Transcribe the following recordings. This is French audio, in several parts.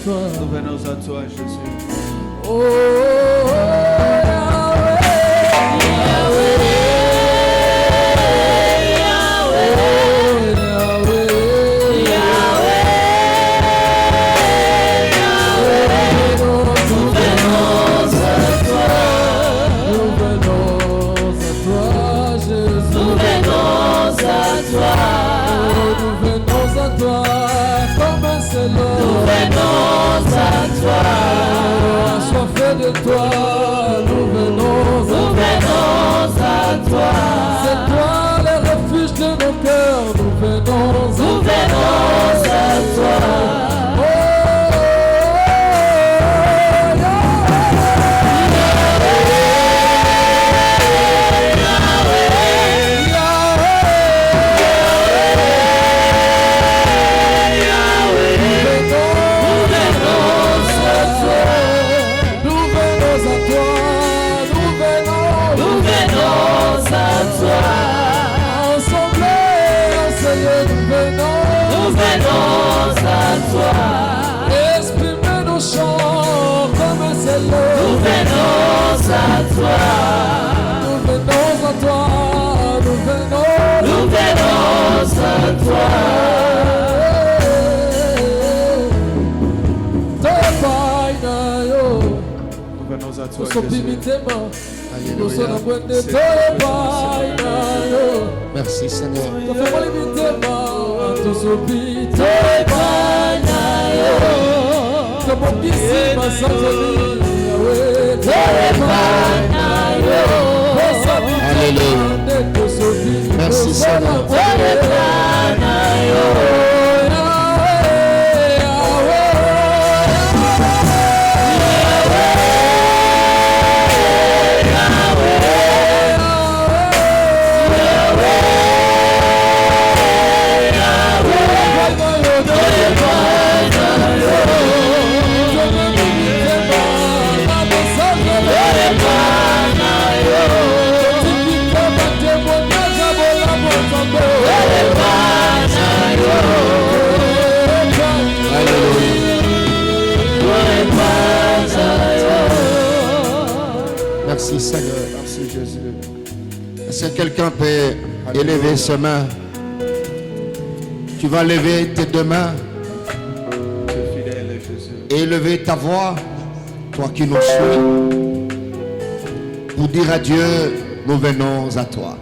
Nous venons à toi, Jésus. Oh, de toi, nous venons à toi. C'est toi le refuge de nos cœurs, nous venons à toi. Exprime nos chants comme un seul. Nous venons à toi. Nous venons à toi. Nous venons à toi. Nous venons à toi, Jésus. Merci Seigneur. Alléluia. Merci Seigneur. Merci Seigneur. Merci Jésus. Est-ce que quelqu'un peut élever ses mains? Tu vas lever tes deux mains Tu es fidèle, Jésus. et élever ta voix, toi qui nous suis, pour dire à Dieu, nous venons à toi.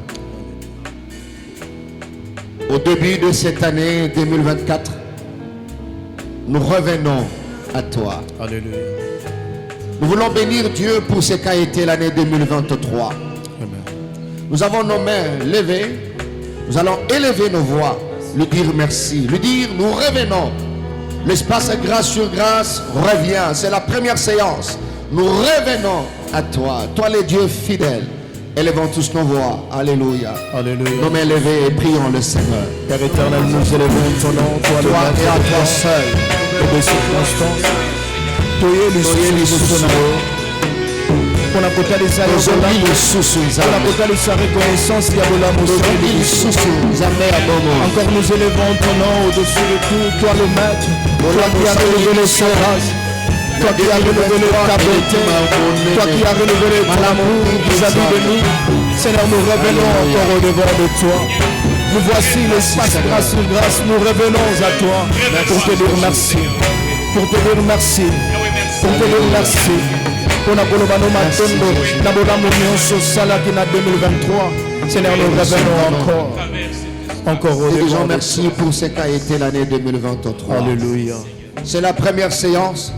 Au début de cette année 2024, nous revenons à toi. Alléluia. Nous voulons bénir Dieu pour ce qu'a été l'année 2023. Amen. Nous avons nos mains levées. Nous allons élever nos voix, lui dire merci, lui dire nous revenons. L'espace grâce sur grâce revient. C'est la première séance. Nous revenons à toi, toi le Dieu fidèle. Élevons tous nos voix. Alléluia. Alléluia. Nos mains levées et prions le Seigneur. Père éternel, nous élevons ton nom, toi le Toi maître et à de toi temps seul. et de circonstances. Toi lisusu unapotaliza reconnaissance ya bolamu. Encore nous élevons ton nom au-dessus de tout, toi le maître, toi qui as relevé les grâces, toi qui as relevé ta beauté, toi qui as relevé ton amour vis-à-vis de nous. Seigneur, nous revenons encore au-devant de toi. Nous voici l'espace grâce sur grâce, nous revenons à toi pour te dire merci, pour te dire merci, pour te dire merci. Pour la Bolobano Matondo, la Bolamo Nyonso Salaki na 2023. Seigneur, nous revenons encore au Disons devant de merci toi. pour ce qu'a été l'année 2023. Alléluia. C'est la première séance.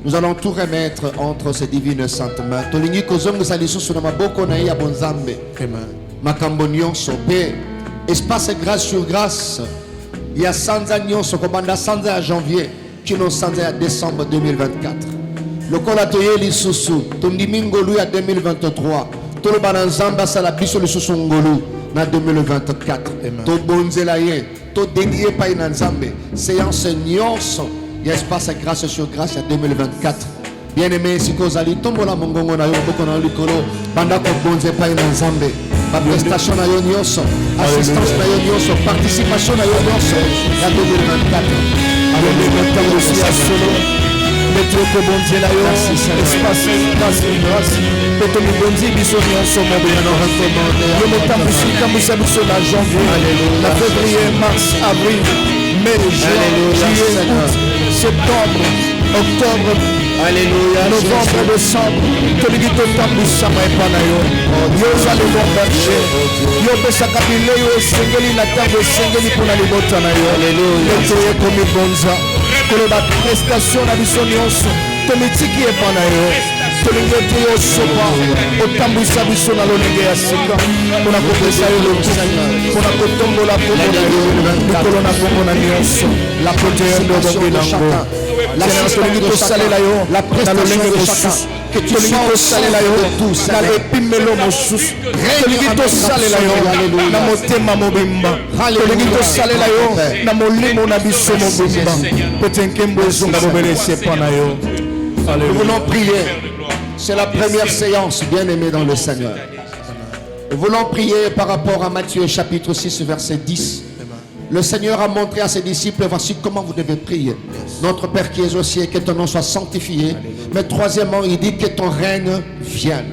Nous allons tout remettre entre ces divines saintes mains. Tolingi kozongo salisusu na maboko na ya bonzambe. Amen. Makambo nyonso pe espace grâce sur grâce. Il y a sanza nyonso kobanda sanza ya janvier kino sanza ya décembre 2024. Lokola toye lisusu tondimi ngolu ya 2023 toloba na nzambe asala biso lisusu ngolu na 2024. Tobonzela ye todédié epai na nzambe séance nyonso ya espace grâce sur grâce ya 2024. Bien-aimé, si vous allez tomber la mongongo na yo boko na likolo banda ko bonze pa na nzambe ba prestation na yo nyonso assistance na yo nyonso participation na yo nyonso ya 2024. Alléluia, tango si ya solo mettre ko bonze la yo espace grâce peto mi bonze biso nyonso mo bien no recommande yo motambu si biso na janvier na février mars avril mai juin juillet août septembre octobre. Alléluia. Novembre, décembre, tolingi totambwisa epa na yo. Yo ozali bon berger. Yo opesaka bilei oyo esengeli na ntango esengeli mpona libota na yo. Alléluia. Toye komibonza koloba prestation na biso nyonso tomitiki epa na yo. Tolingi ete yo osopa otambwisa biso na lolenge ya sika mpona kopesa yo lokumu mpona kotombola kombo na yo likolo na kombo na nyonso la protéine de bongi nango. La prestation de chacun, la prestation de chacun, que tu sens la yo, na epimelo mosusu, tolingi tosalela yo na motema mobimba, tolingi tosalela yo na molimo na biso mobimba, pete nkembo ezonga bobelesi epa na yo. Nous voulons prier. C'est la première séance, bien-aimés dans le Seigneur. Nous voulons prier par rapport à Matthieu chapitre 6 verset 10. Le Seigneur a montré à ses disciples, voici comment vous devez prier. Notre Père qui es aux cieux, que ton nom soit sanctifié. Mais troisièmement, il dit que ton règne vienne.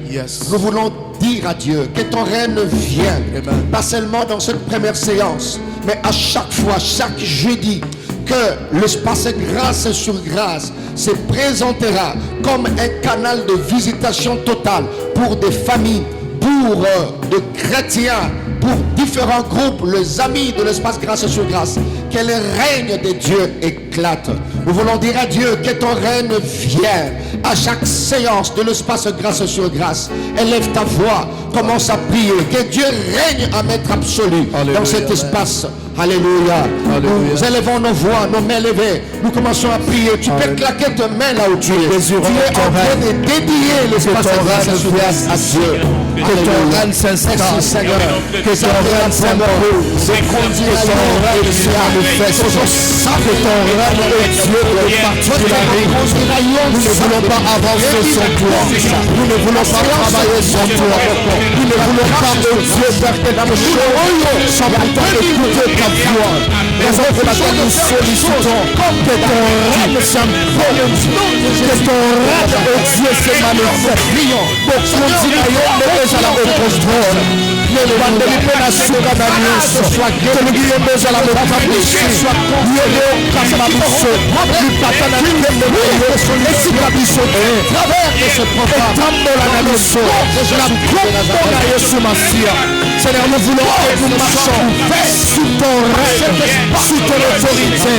Nous voulons dire à Dieu que ton règne vienne. Pas seulement dans cette première séance, mais à chaque fois, chaque jeudi, que l'espace grâce sur grâce se présentera comme un canal de visitation totale pour des familles, pour des chrétiens, pour différents groupes, les amis de l'espace grâce sur grâce, que le règne de Dieu éclate. Nous voulons dire à Dieu que ton règne vienne à chaque séance de l'espace grâce sur grâce. Élève ta voix, commence à prier, que Dieu règne à maître absolu. Alléluia. Dans cet espace. Alléluia. Alléluia. Nous élevons nos voix, nos mains levées. Nous commençons à prier. Tu peux claquer tes mains là où tu es. Tu es en train de dédier l'espace grâce sur grâce à Dieu. Que ton règne s'installe. Que ton règne s'impose. Que ton règne se manifeste. Que ton règne est Dieu de particularisme. Nous ne voulons pas avancer sans toi. Nous ne voulons pas travailler sans toi. Nous ne voulons pas, oh Dieu, faire quelque chose sans pourtant écouter ta voix. Raison pour laquelle nous sollicitons que ton règne s'impose. Que ton règne, oh Dieu, se manifeste. Pour continuer à la reconstruire. Bandeli pena suka na nyuso Tulugiye mbeza la mokabisi Yele kamabiso Lipata na nikembe Yesu Esika biso Travers de ce programme Etambola na nyuso La kombo na Yesu Masia Seigneur, nous voulons que nous marchons sous ton règne, sous ton autorité,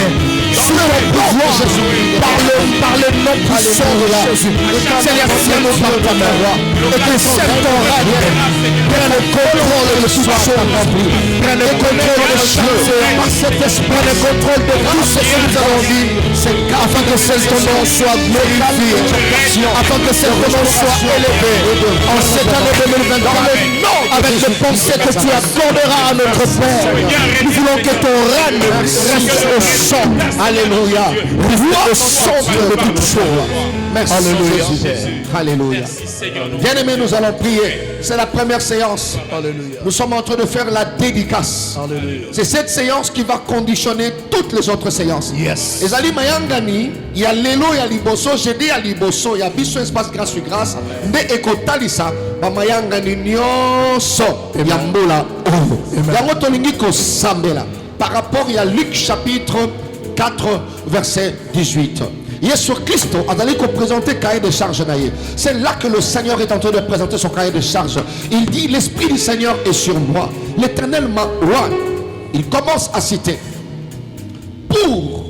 sous ton pouvoir, par le nom puissant de Jésus. Seigneur, tiens-nous par ta main, et que seul ton règne prenne le contrôle de tout ce prenne le contrôle de chaque par cet esprit, prenne le contrôle de tout ce que nous avons dit, afin que seul ton nom soit glorifié, afin que seul ton nom soit élevé en cette année 2024, avec le pensée que tu accorderas à notre Père. Nous voulons que ton règne reste au centre. Alléluia. Au centre de toutes choses. Merci. Alléluia. Alléluia. Bien-aimés, nous allons prier. C'est la première séance. Alléluia. Nous sommes en train de faire la dédicace. C'est cette séance qui va conditionner toutes les autres séances. Yes. Ezali mayangani, il y a lelo, il y a liboso, jeudi, il y a liboso, il y a biso espace grâce sur grâce. Mais ekotalisa, ba mayangani nyonso, yambola. Yango tolingi ko sambela. Par rapport à Luc chapitre 4 verset 18. Yesu Christo adali ko présenter cahier de charge naïe. C'est là que le Seigneur est en train de présenter son cahier de charge. Il dit l'esprit du Seigneur est sur moi. L'Éternel m'a oint. Il commence à citer pour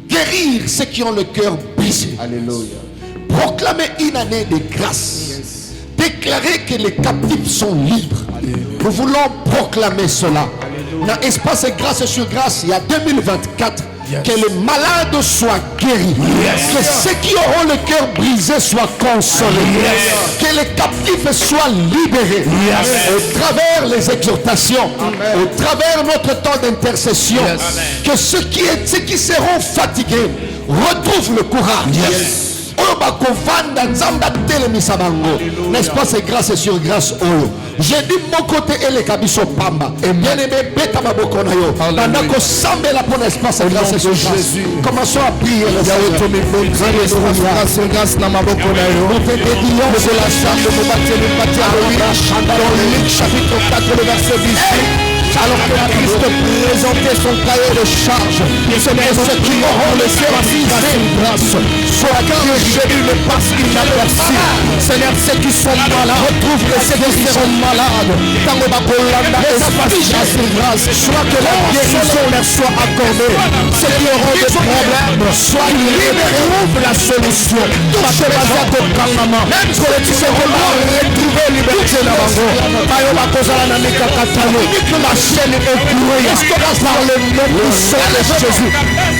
guérir ceux qui ont le cœur brisé. Alléluia. Proclamer une année de grâce. Déclarer que les captifs sont libres. Alléluia. Nous voulons proclamer cela. Dans Espace Grâce sur Grâce, il y a 2024. Que les malades soient guéris. Que ceux qui auront le cœur brisé soient consolés. Que les captifs soient libérés. Au travers les exhortations, au travers notre temps d'intercession, que ceux qui seront fatigués retrouvent le courage. N'est-ce pas, c'est grâce et sur grâce. J'ai dit mon côté et les kabiso pamba. Et bien aimé, beta maboko na yo. Pendant que sambe la pour l'espace grâce et sur grâce. Commençons à prier le Seigneur. Grâce na maboko na yo. Nous te dédions de la salle de dans Luc chapitre 4 le verset 18. Alors que Christ présentait son cahier de charge, Seigneur, ceux qui auront le service grâce, soit que Jésus ne passe inaperçu. Seigneur, ceux qui sont malades, retrouve ceux qui sont malades. Tant que grâce, soit que la guérison leur soit accordée. Ceux qui auront des problèmes, soit qu'ils retrouvent la solution. Parce que tu sais comment retrouver liberté dans la chaîne est courée par le nom puissant de Jésus.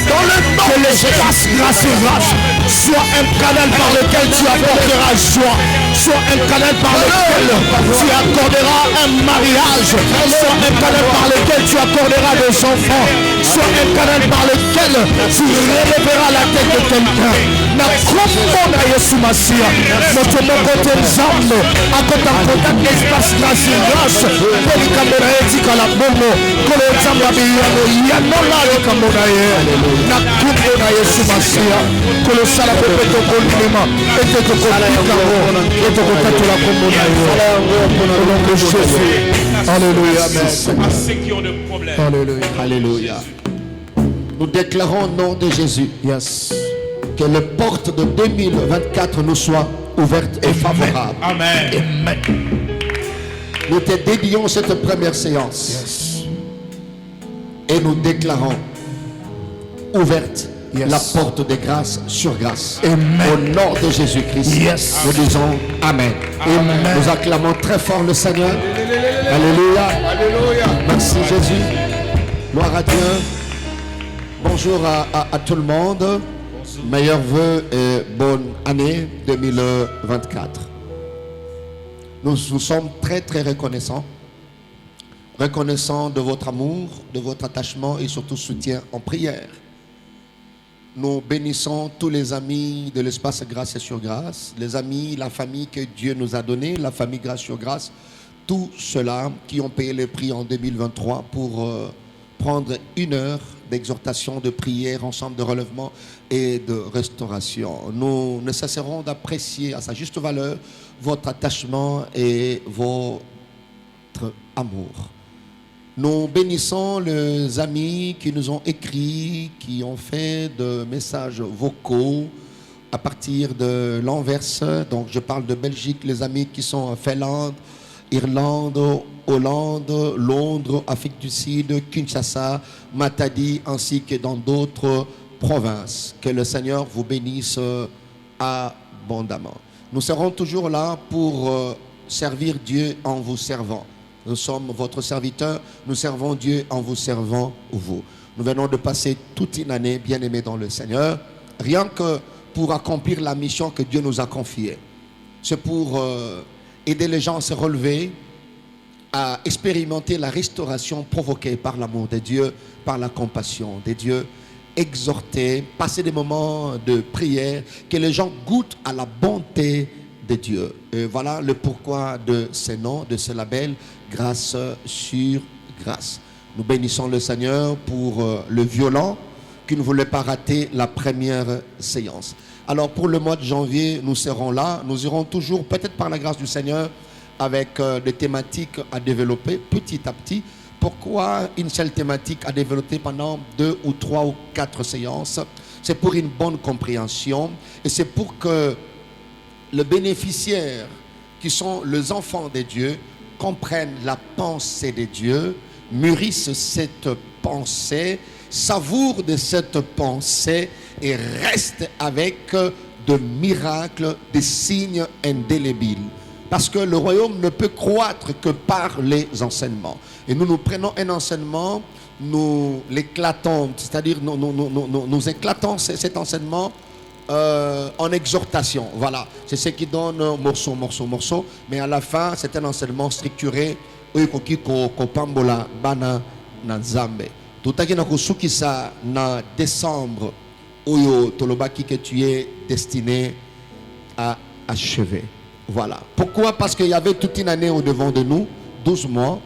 Dans le nom que l'espace grâce et grâce soit un canal par lequel tu apporteras joie, soit un canal par lequel tu accorderas un mariage, soit un canal par lequel tu accorderas des enfants, soit un canal par lequel tu relèveras la tête de quelqu'un. Na kombo na Yesu Masia, notre côté nzambe, à côté en contact espace grâce et grâce, pour les caméras éthiques à la bongo, que le nzambe biyano yanola le kamona ye, na kombo na Yesu Masia, que le sala pepe to kolima, et te to kolikaro, et to kotato la kombo na ye, au nom de Jésus. Alléluia, amen. À ceux qui ont des problèmes. Alléluia. Alléluia. Nous déclarons au nom de Jésus. Yes. Que les portes de 2024 nous soient ouvertes et favorables. Amen. Amen. Nous te dédions cette première séance. Yes. Et nous déclarons ouverte Yes. la porte de grâce sur grâce. Amen. Au nom de Jésus-Christ. Yes. Nous disons Amen. Amen. Nous acclamons très fort le Seigneur. Alléluia. Alléluia. Merci Jésus. Gloire à Dieu. Bonjour à tout le monde. Meilleurs vœux et bonne année 2024. Nous vous sommes très très reconnaissants. Reconnaissants de votre amour, de votre attachement et surtout soutien en prière. Nous bénissons tous les amis de l'espace Grâce et sur Grâce, les amis, la famille que Dieu nous a donnée, la famille Grâce sur Grâce, tous ceux-là qui ont payé le prix en 2023 pour prendre une heure d'exhortation, de prière, ensemble de relèvement et de restauration. Nous ne cesserons d'apprécier à sa juste valeur votre attachement et votre amour. Nous bénissons les amis qui nous ont écrit, qui ont fait de messages vocaux à partir de l'Anvers. Donc je parle de Belgique, les amis qui sont en Finlande, Irlande, Hollande, Londres, Afrique du Sud, Kinshasa, Matadi, ainsi que dans d'autres provinces. Que le Seigneur vous bénisse abondamment. Nous serons toujours là pour servir Dieu en vous servant. Nous sommes votre serviteur, nous servons Dieu en vous servant vous. Nous venons de passer toute une année bien aimée dans le Seigneur, rien que pour accomplir la mission que Dieu nous a confiée. C'est pour aider les gens à se relever, à expérimenter la restauration provoquée par l'amour de Dieu, par la compassion de Dieu, exhorter, passer des moments de prière, que les gens goûtent à la bonté de Dieu. Et voilà le pourquoi de ces noms, de ce label, Grâce sur Grâce. Nous bénissons le Seigneur pour le violent qui ne voulait pas rater la première séance. Alors pour le mois de janvier, nous serons là. Nous irons toujours, peut-être par la grâce du Seigneur, avec des thématiques à développer petit à petit. Pourquoi une seule thématique à développer pendant 2 ou 3 ou 4 séances? C'est pour une bonne compréhension et c'est pour que les bénéficiaires qui sont les enfants de Dieu comprennent la pensée de Dieu, mûrissent cette pensée, savourent de cette pensée et restent avec de miracles, des signes indélébiles. Parce que le royaume ne peut croître que par les enseignements. Et nous prenons un enseignement nous l'éclatons, c'est-à-dire nous éclatons cet enseignement en exhortation. Voilà, c'est ce qui donne morceau. Mais à la fin, c'est un enseignement structuré. Kopambola bana na Nzambe. Tout à ça na décembre, oyo tolobaki que tu es destiné à achever. Voilà. Pourquoi? Parce qu'il y avait toute une année au devant de nous, 12 mois,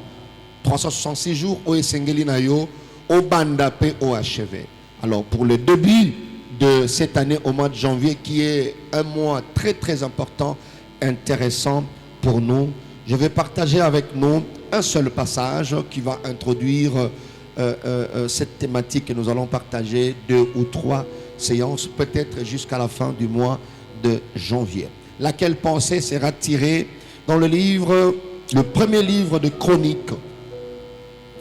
366 jours, au Esengeli na yo, au Bandape, au achevé. Alors, pour le début de cette année, au mois de janvier, qui est un mois très très important, intéressant pour nous, je vais partager avec nous un seul passage qui va introduire cette thématique que nous allons partager 2 ou 3 séances, peut-être jusqu'à la fin du mois de janvier. Laquelle pensée sera tirée dans le premier livre de Chroniques.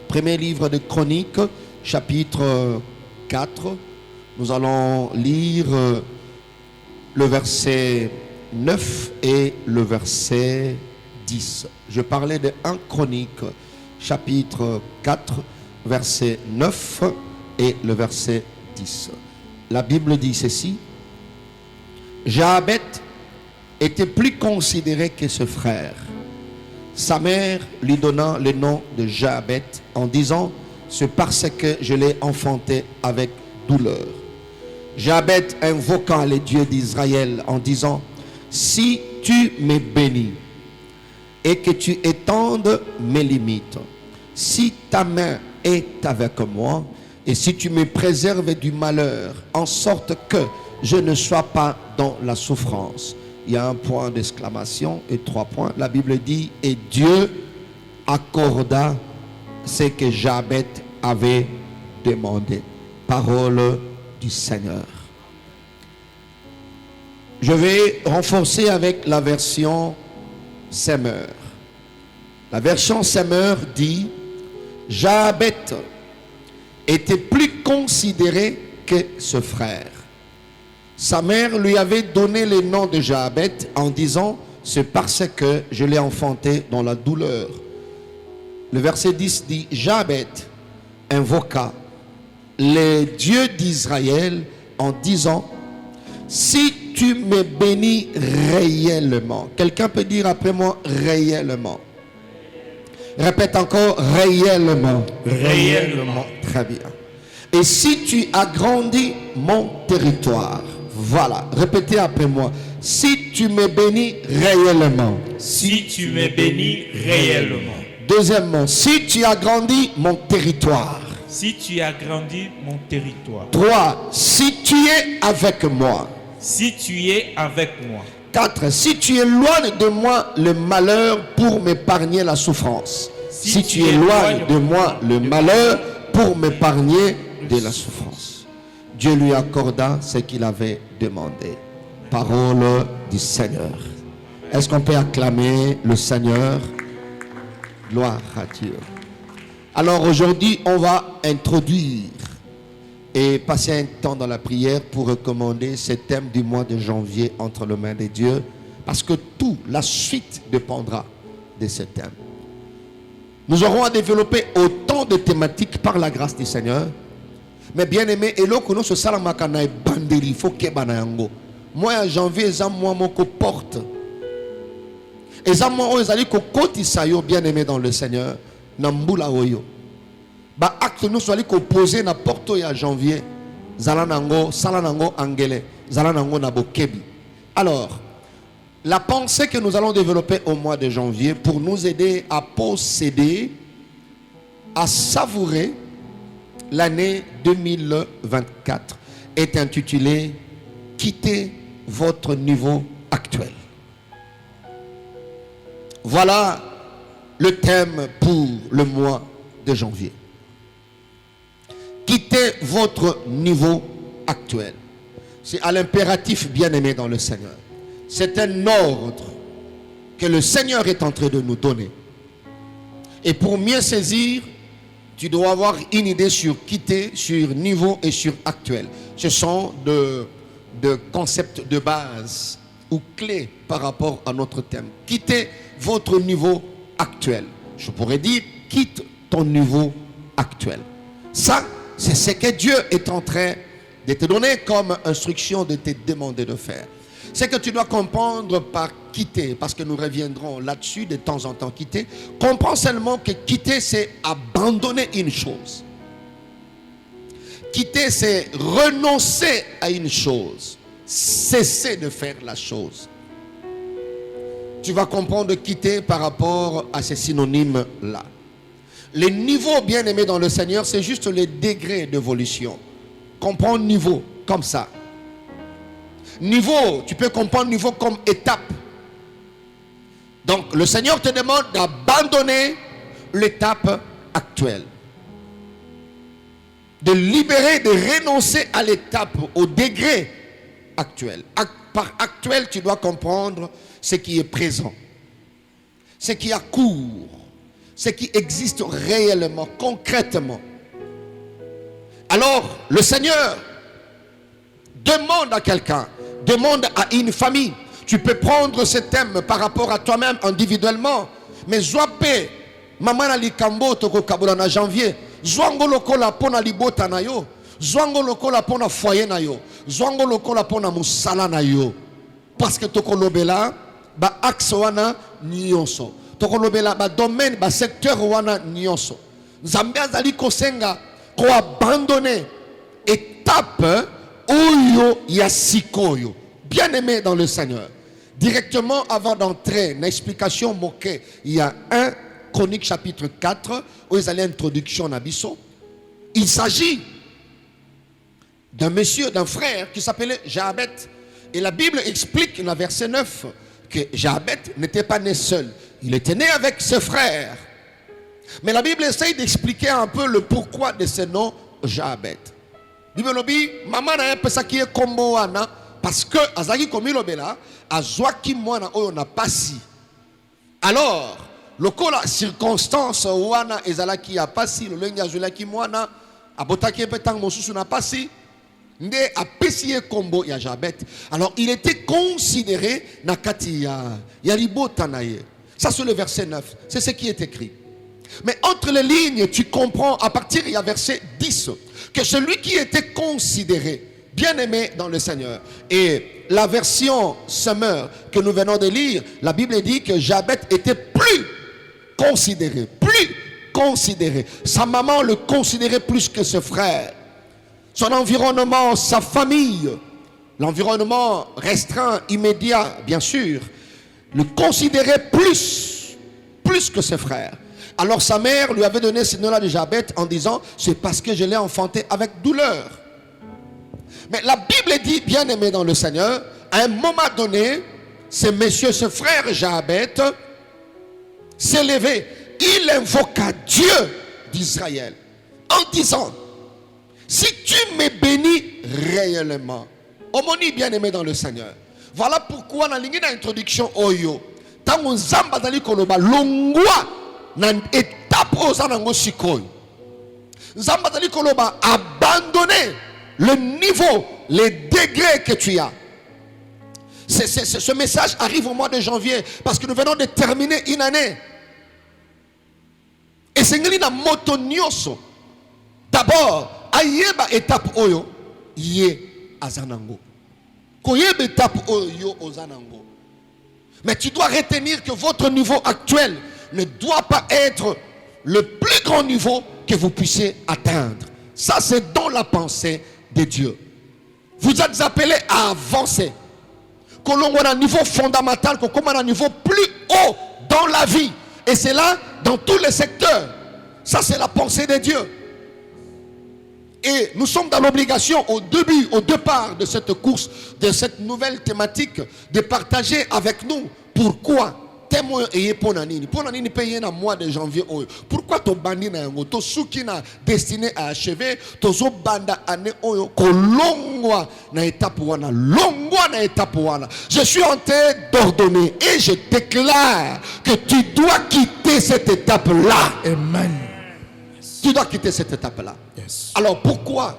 Premier livre de Chroniques, chapitre 4. Nous allons lire le verset 9 et le verset 10. Je parlais de 1 Chronique, chapitre 4, verset 9 et le verset 10. La Bible dit ceci: Jahabet était plus considéré que ce frère. Sa mère lui donna le nom de Jahabet en disant: c'est parce que je l'ai enfanté avec douleur. Jahabet invoqua les dieux d'Israël en disant: si tu me bénis et que tu étendes mes limites, si ta main est avec moi et si tu me préserves du malheur en sorte que je ne sois pas dans la souffrance. Il y a un point d'exclamation et 3 points. La Bible dit: et Dieu accorda ce que Jahabet avait demandé. Parole du Seigneur. Je vais renforcer avec la version Semeur. La version Semeur dit: Jahabet était plus considéré que ce frère. Sa mère lui avait donné le nom de Jahabet en disant: c'est parce que je l'ai enfanté dans la douleur. Le verset 10 dit: Jahabet invoqua les dieux d'Israël en disant: si tu me bénis réellement. Quelqu'un peut dire après moi: réellement. Répète encore: réellement. Réellement. Très bien. Et si tu agrandis mon territoire. Voilà, répétez après moi: si tu me bénis réellement. Si tu me bénis réellement. Deuxièmement: si tu agrandis mon territoire. Si tu agrandis mon territoire. 3. Si tu es avec moi. Si tu es avec moi. 4. Si tu éloignes de moi le malheur pour m'épargner la souffrance. Si tu éloignes de moi le malheur pour m'épargner de la souffrance. Dieu lui accorda ce qu'il avait demandé. Parole du Seigneur. Est-ce qu'on peut acclamer le Seigneur? Gloire à Dieu. Alors aujourd'hui, on va introduire et passer un temps dans la prière pour recommander ce thème du mois de janvier entre les mains de Dieu, parce que tout, la suite dépendra de ce thème. Nous aurons à développer autant de thématiques par la grâce du Seigneur. Mais bien aimé, et là que nous sommes à banderi, faut que banayango. Moi en janvier, c'est moi mon porte. Et ça moi aux alliés que côté sayo bien aimé dans le Seigneur, nambula oyo. Ba acte nous soit que poser na porte ya janvier, zalanango, salanango angele, zalanango nabokebi. Alors, la pensée que nous allons développer au mois de janvier pour nous aider à posséder, à savourer l'année 2024 est intitulée « Quittez votre niveau actuel ». Voilà le thème pour le mois de janvier. Quittez votre niveau actuel. C'est à l'impératif bien-aimé dans le Seigneur. C'est un ordre que le Seigneur est en train de nous donner. Et pour mieux saisir, tu dois avoir une idée sur quitter, sur niveau et sur actuel. Ce sont de concepts de base ou clés par rapport à notre thème. Quittez votre niveau actuel. Je pourrais dire, quitte ton niveau actuel. Ça, c'est ce que Dieu est en train de te donner comme instruction, de te demander de faire. C'est que tu dois comprendre par quitter, parce que nous reviendrons là-dessus de temps en temps, quitter. Comprends seulement que quitter, c'est abandonner une chose. Quitter, c'est renoncer à une chose. Cesser de faire la chose. Tu vas comprendre quitter par rapport à ces synonymes-là. Les niveaux bien-aimés dans le Seigneur, c'est juste les degrés d'évolution. Comprends niveau comme ça. Niveau, tu peux comprendre niveau comme étape. Donc le Seigneur te demande d'abandonner l'étape actuelle. De libérer, de renoncer à l'étape, au degré actuel. Par actuel, tu dois comprendre ce qui est présent. Ce qui a cours. Ce qui existe réellement, concrètement. Alors, le Seigneur demande à quelqu'un, demande à une famille. Tu peux prendre ce thème par rapport à toi-même individuellement. Mais Zoapé, maman na likambo toko kabula na janvier. Zwango lokola pona libota na yo. Zwango lokola pona foyer na yo. Zwango lokola pona musala na yo. Parce que toko lobela ba axe wana nyonso. Toko lobela ba domaine ba secteur wana nyonso. Nzambe azali kosenga ko abandonner étape oyo ya sikoyo. Bien-aimé dans le Seigneur. Directement avant d'entrer dans l'explication moquée, il y a 1 Chronique chapitre 4 où ils allaient introduction Nabiso. Il s'agit d'un monsieur, d'un frère qui s'appelait Jahabet. Et la Bible explique dans le verset 9 que Jahabet n'était pas né seul. Il était né avec ses frères. Mais la Bible essaye d'expliquer un peu le pourquoi de ce nom Jahabet. La Bible dit, maman n'a pas ça qui est combo wana parce que azaki komilobela azwaki mwana oyo na pasi. Alors, lokola circonstance wana ezalaki ya pasi lolenge azulaki mwana abotaki petang mosusu na pasi nde apesi ye kombo ya Jahabet. Alors, il était considéré na kati ya libota na ye. Ça c'est le verset 9. C'est ce qui est écrit. Mais entre les lignes, tu comprends à partir du verset 10 que celui qui était considéré bien-aimé dans le Seigneur. Et la version Summer que nous venons de lire, la Bible dit que Jahabet était plus considéré. Plus considéré. Sa maman le considérait plus que ses frères. Son environnement, sa famille, l'environnement restreint, immédiat, bien sûr, le considérait plus que ses frères. Alors sa mère lui avait donné ce nom-là de Jahabet en disant, c'est parce que je l'ai enfanté avec douleur. Mais la Bible dit, bien aimé dans le Seigneur, à un moment donné, ce monsieur, ce frère Jahabet, s'est levé. Il invoqua Dieu d'Israël en disant, si tu me bénis réellement, Omoni bien aimé dans le Seigneur. Voilà pourquoi dans l'introduction Oyo, tant Zamba dali koloba longwa na étape ozanango sikoy. Zamba dali koloba abandonner le niveau, les degrés que tu as. Ce message arrive au mois de janvier parce que nous venons de terminer une année. Et c'est une moto nyoso. D'abord, ayeba étape oyo yé azanango. Koyeba étape oyo ozanango. Mais tu dois retenir que votre niveau actuel ne doit pas être le plus grand niveau que vous puissiez atteindre. Ça, c'est dans la pensée de Dieu. Vous êtes appelés à avancer. Que l'on ait un niveau fondamental, que l'on ait un niveau plus haut dans la vie. Et c'est là, dans tous les secteurs. Ça, c'est la pensée de Dieu. Et nous sommes dans l'obligation au départ de cette course, de cette nouvelle thématique, de partager avec nous pourquoi témoin et ponanini payé dans mois de janvier. Pourquoi ton bandi na yango to suki na destiné à achever tozo banda année oyo kolongwa na étape wana longwa na étape wana. Je suis en train d'ordonner et je déclare que tu dois quitter cette étape là. Amen. Tu dois quitter cette étape là. Yes. Alors pourquoi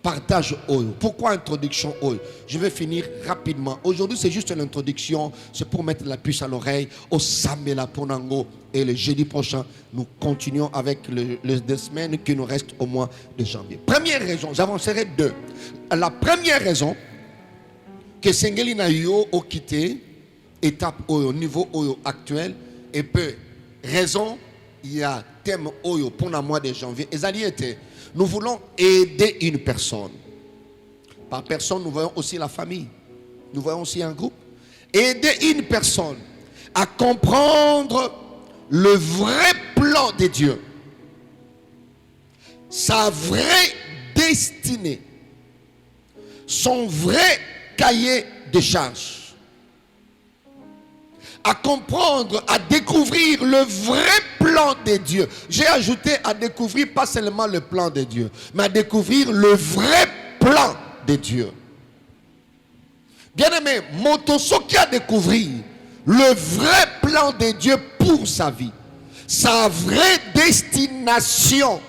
Partage Oyo. Pourquoi introduction Oyo? Je vais finir rapidement. Aujourd'hui, c'est juste l'introduction. C'est pour mettre la puce à l'oreille au Samela Ponango. Et le jeudi prochain, nous continuons avec les 2 semaines qui nous restent au mois de janvier. Première raison, j'avancerai 2. La première raison que Sengeli na yo au quitté étape au niveau Oyo actuel et peu raison il y a thème Oyo pour le mois de janvier. Et ça était nous voulons aider une personne. Par personne, nous voyons aussi la famille. Nous voyons aussi un groupe. Aider une personne à comprendre le vrai plan de Dieu. Sa vraie destinée. Son vrai cahier de charges. À comprendre, à découvrir le vrai plan de Dieu. J'ai ajouté à découvrir pas seulement le plan de Dieu, mais à découvrir le vrai plan de Dieu. Bien aimé, Motoso qui a découvert le vrai plan de Dieu pour sa vie, sa vraie destination,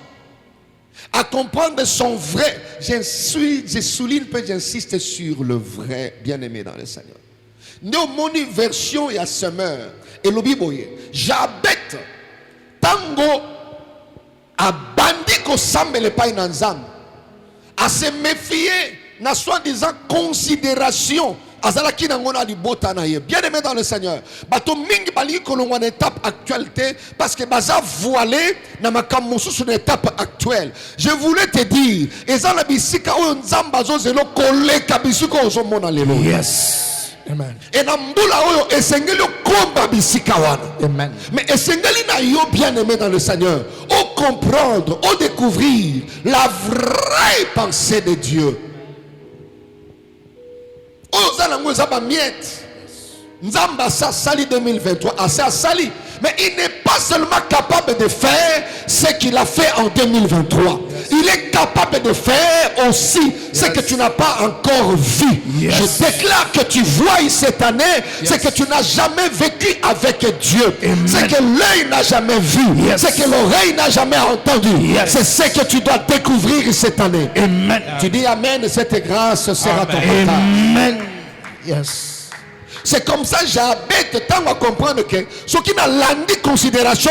à comprendre son vrai. Je souligne, j'insiste sur le vrai, bien aimé dans le Seigneur. Nous, mon version et à semeur et le biboye j'abête tango a bandi ko sambele pa inanzam à se méfier na soi-disant considération azala ki nangona di botana ye bien aimé dans le Seigneur bato mingi bali ko longwa étape actualité parce que baza voilé na makambo sur une étape actuelle. Je voulais te dire ezala bisika o nzamba zo zelo koleka bisiko ozo mona lelo. Yes. Amen. Et nambula oyo esengeli komba bisika wana. Amen. Mais esengeli na yo bien aimé dans le Seigneur, au comprendre, au découvrir la vraie pensée de Dieu. Ozala ngoza ba miette. Nzamba sa sali 2023 asa sali, mais il n'est pas seulement capable de faire ce qu'il a fait en 2023. Il est capable de faire aussi ce que tu n'as pas encore vu. Je déclare que tu vois cette année ce que tu n'as jamais vécu avec Dieu. Ce que l'œil n'a jamais vu. Ce que l'oreille n'a jamais entendu. C'est ce que tu dois découvrir cette année. Amen. Tu dis Amen, cette grâce sera ton partage. Amen. Yes. C'est comme ça j'habite tant à comprendre que ce qui n'a l'andi considération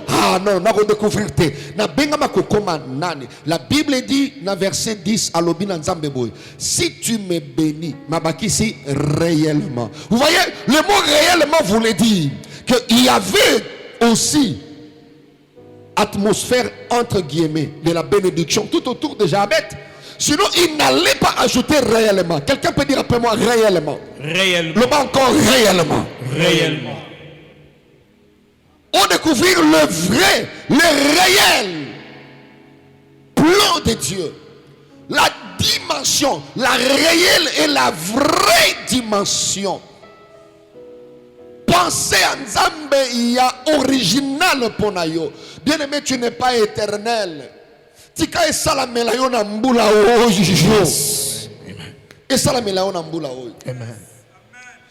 ah non n'a redécouvrir te na benga makokoma nani. La Bible dit dans verset 10 à l'obin nzambe boy, si tu me bénis mabaki si réellement. Vous voyez le mot réellement voulait dire que il y avait aussi atmosphère entre guillemets de la bénédiction tout autour de Jabet. Sinon, il n'allait pas ajouter réellement. Quelqu'un peut dire après moi réellement. Réellement. Le mot encore réellement. Réellement. On découvrir le vrai, le réel plan de Dieu. La dimension, la réelle et la vraie dimension. Pensez à Nzambe, il y a original ponayo. Bien aimé, tu n'es pas éternel. Tika esalamela yo na mbula oyo. Esalamela yo na mbula oyo. Amen.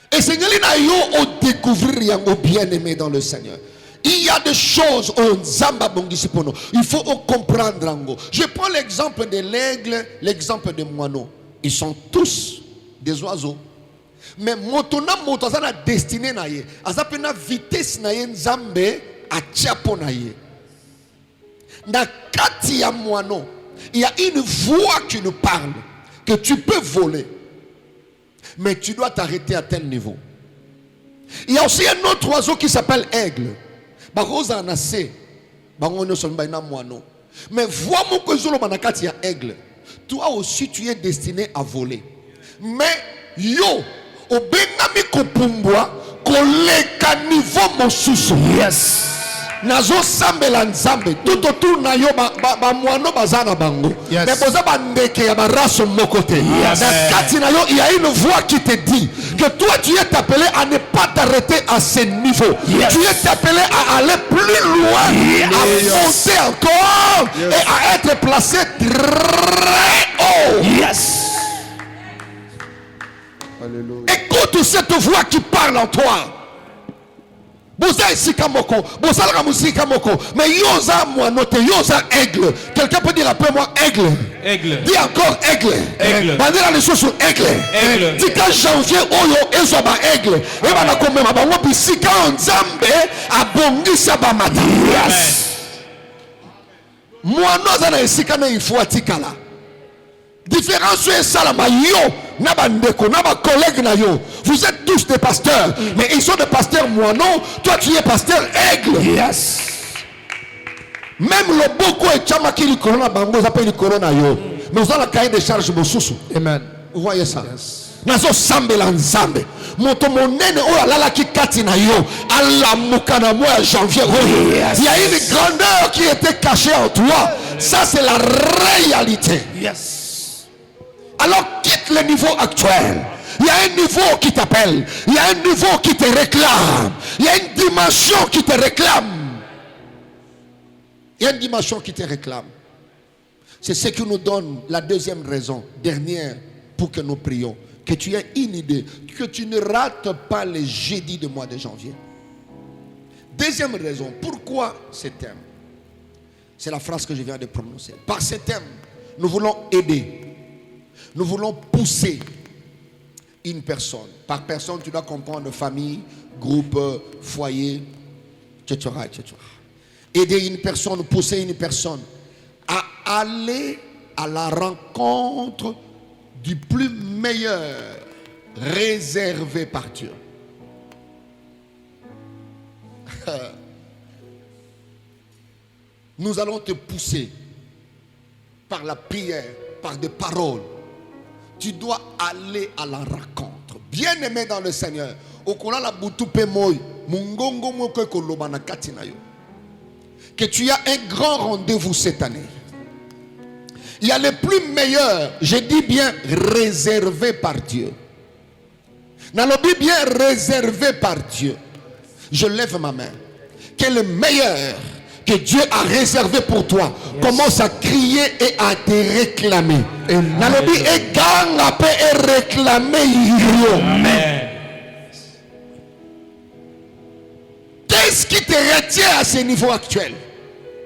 Et Seigneur na yo au découvrir yango bien aimé dans le Seigneur. Il y a des choses au Zamba bongisi pono. Il faut comprendre yango. Je prends l'exemple de l'aigle, l'exemple de moineau. Ils sont tous des oiseaux. Mais motona motazana destiné na ye. Azapena vitesse na ye nzambe a tiapo na ye. Dans kati ya moineau, il y a une voix qui nous parle que tu peux voler, mais tu dois t'arrêter à tel niveau. Il y a aussi un autre oiseau qui s'appelle aigle. Mais vois mon kozolo banakati ya aigle. Toi aussi tu es destiné à voler. Mais yo obengami kopumbwa koleka niveau mosusu. Yes. Nazo sambela nzambe tout autour na yo ba moano bazana bango. Mais boza bandeke ya baraso mokote. Na kati na yo il y a une voix qui te dit que toi tu es appelé à ne pas t'arrêter à ce niveau. Tu es appelé à aller plus loin, à monter encore et à être placé très haut. Yes. Alléluia. Écoute cette voix qui parle en toi. Boza esika moko, boza la musika moko, mais yoza moi noté, yoza aigle. Quelqu'un peut dire après moi aigle. Aigle. Dis encore aigle. Aigle. Bandez les choses sur aigle. Aigle. Dis quand janvier oyo ezo ba aigle. Et ba na comme ma bango bisika nzambe abongisa ba mata. Yes. Moi noza na esika na ifo atikala. Différence est ça la yo, na bandeko, na ba collègue na yo. Vous êtes tous des pasteurs, mais ils sont des pasteurs moi non. Toi tu es pasteur aigle. Yes. Même le boko et chama qui le corona bango ça le corona yo. Mais vous avez la cahier de charge mosusu. Amen. Vous voyez ça? Nazo sambe la nzambe. Moto monene o la ki kati na yo. Allah mukana mois janvier. Il y a une grandeur qui était cachée en toi. Ça c'est la réalité. Yes. Alors quitte le niveau actuel. Il y a un niveau qui t'appelle. Il y a un niveau qui te réclame. Il y a une dimension qui te réclame. Il y a une dimension qui te réclame. C'est ce qui nous donne la deuxième raison, dernière, pour que nous prions. Que tu aies une idée, que tu ne rates pas les jeudis du mois de janvier. Deuxième raison, pourquoi ce thème? C'est la phrase que je viens de prononcer. Par ce thème, nous voulons aider. Nous voulons pousser une personne. Par personne, tu dois comprendre famille, groupe, foyer, etc., etc. Aider une personne, pousser une personne à aller à la rencontre du plus meilleur réservé par Dieu. Nous allons te pousser par la prière, par des paroles. Tu dois aller à la rencontre. Bien-aimé dans le Seigneur. Que tu as un grand rendez-vous cette année. Il y a le plus meilleur, je dis bien réservé par Dieu. Nalobi bien réservé par Dieu. Je lève ma main. Que le meilleur que Dieu a réservé pour toi commence à crier et à te réclamer. Nalobi et gang et réclamer. Amen. Qu'est-ce qui te retient à ce niveau actuel?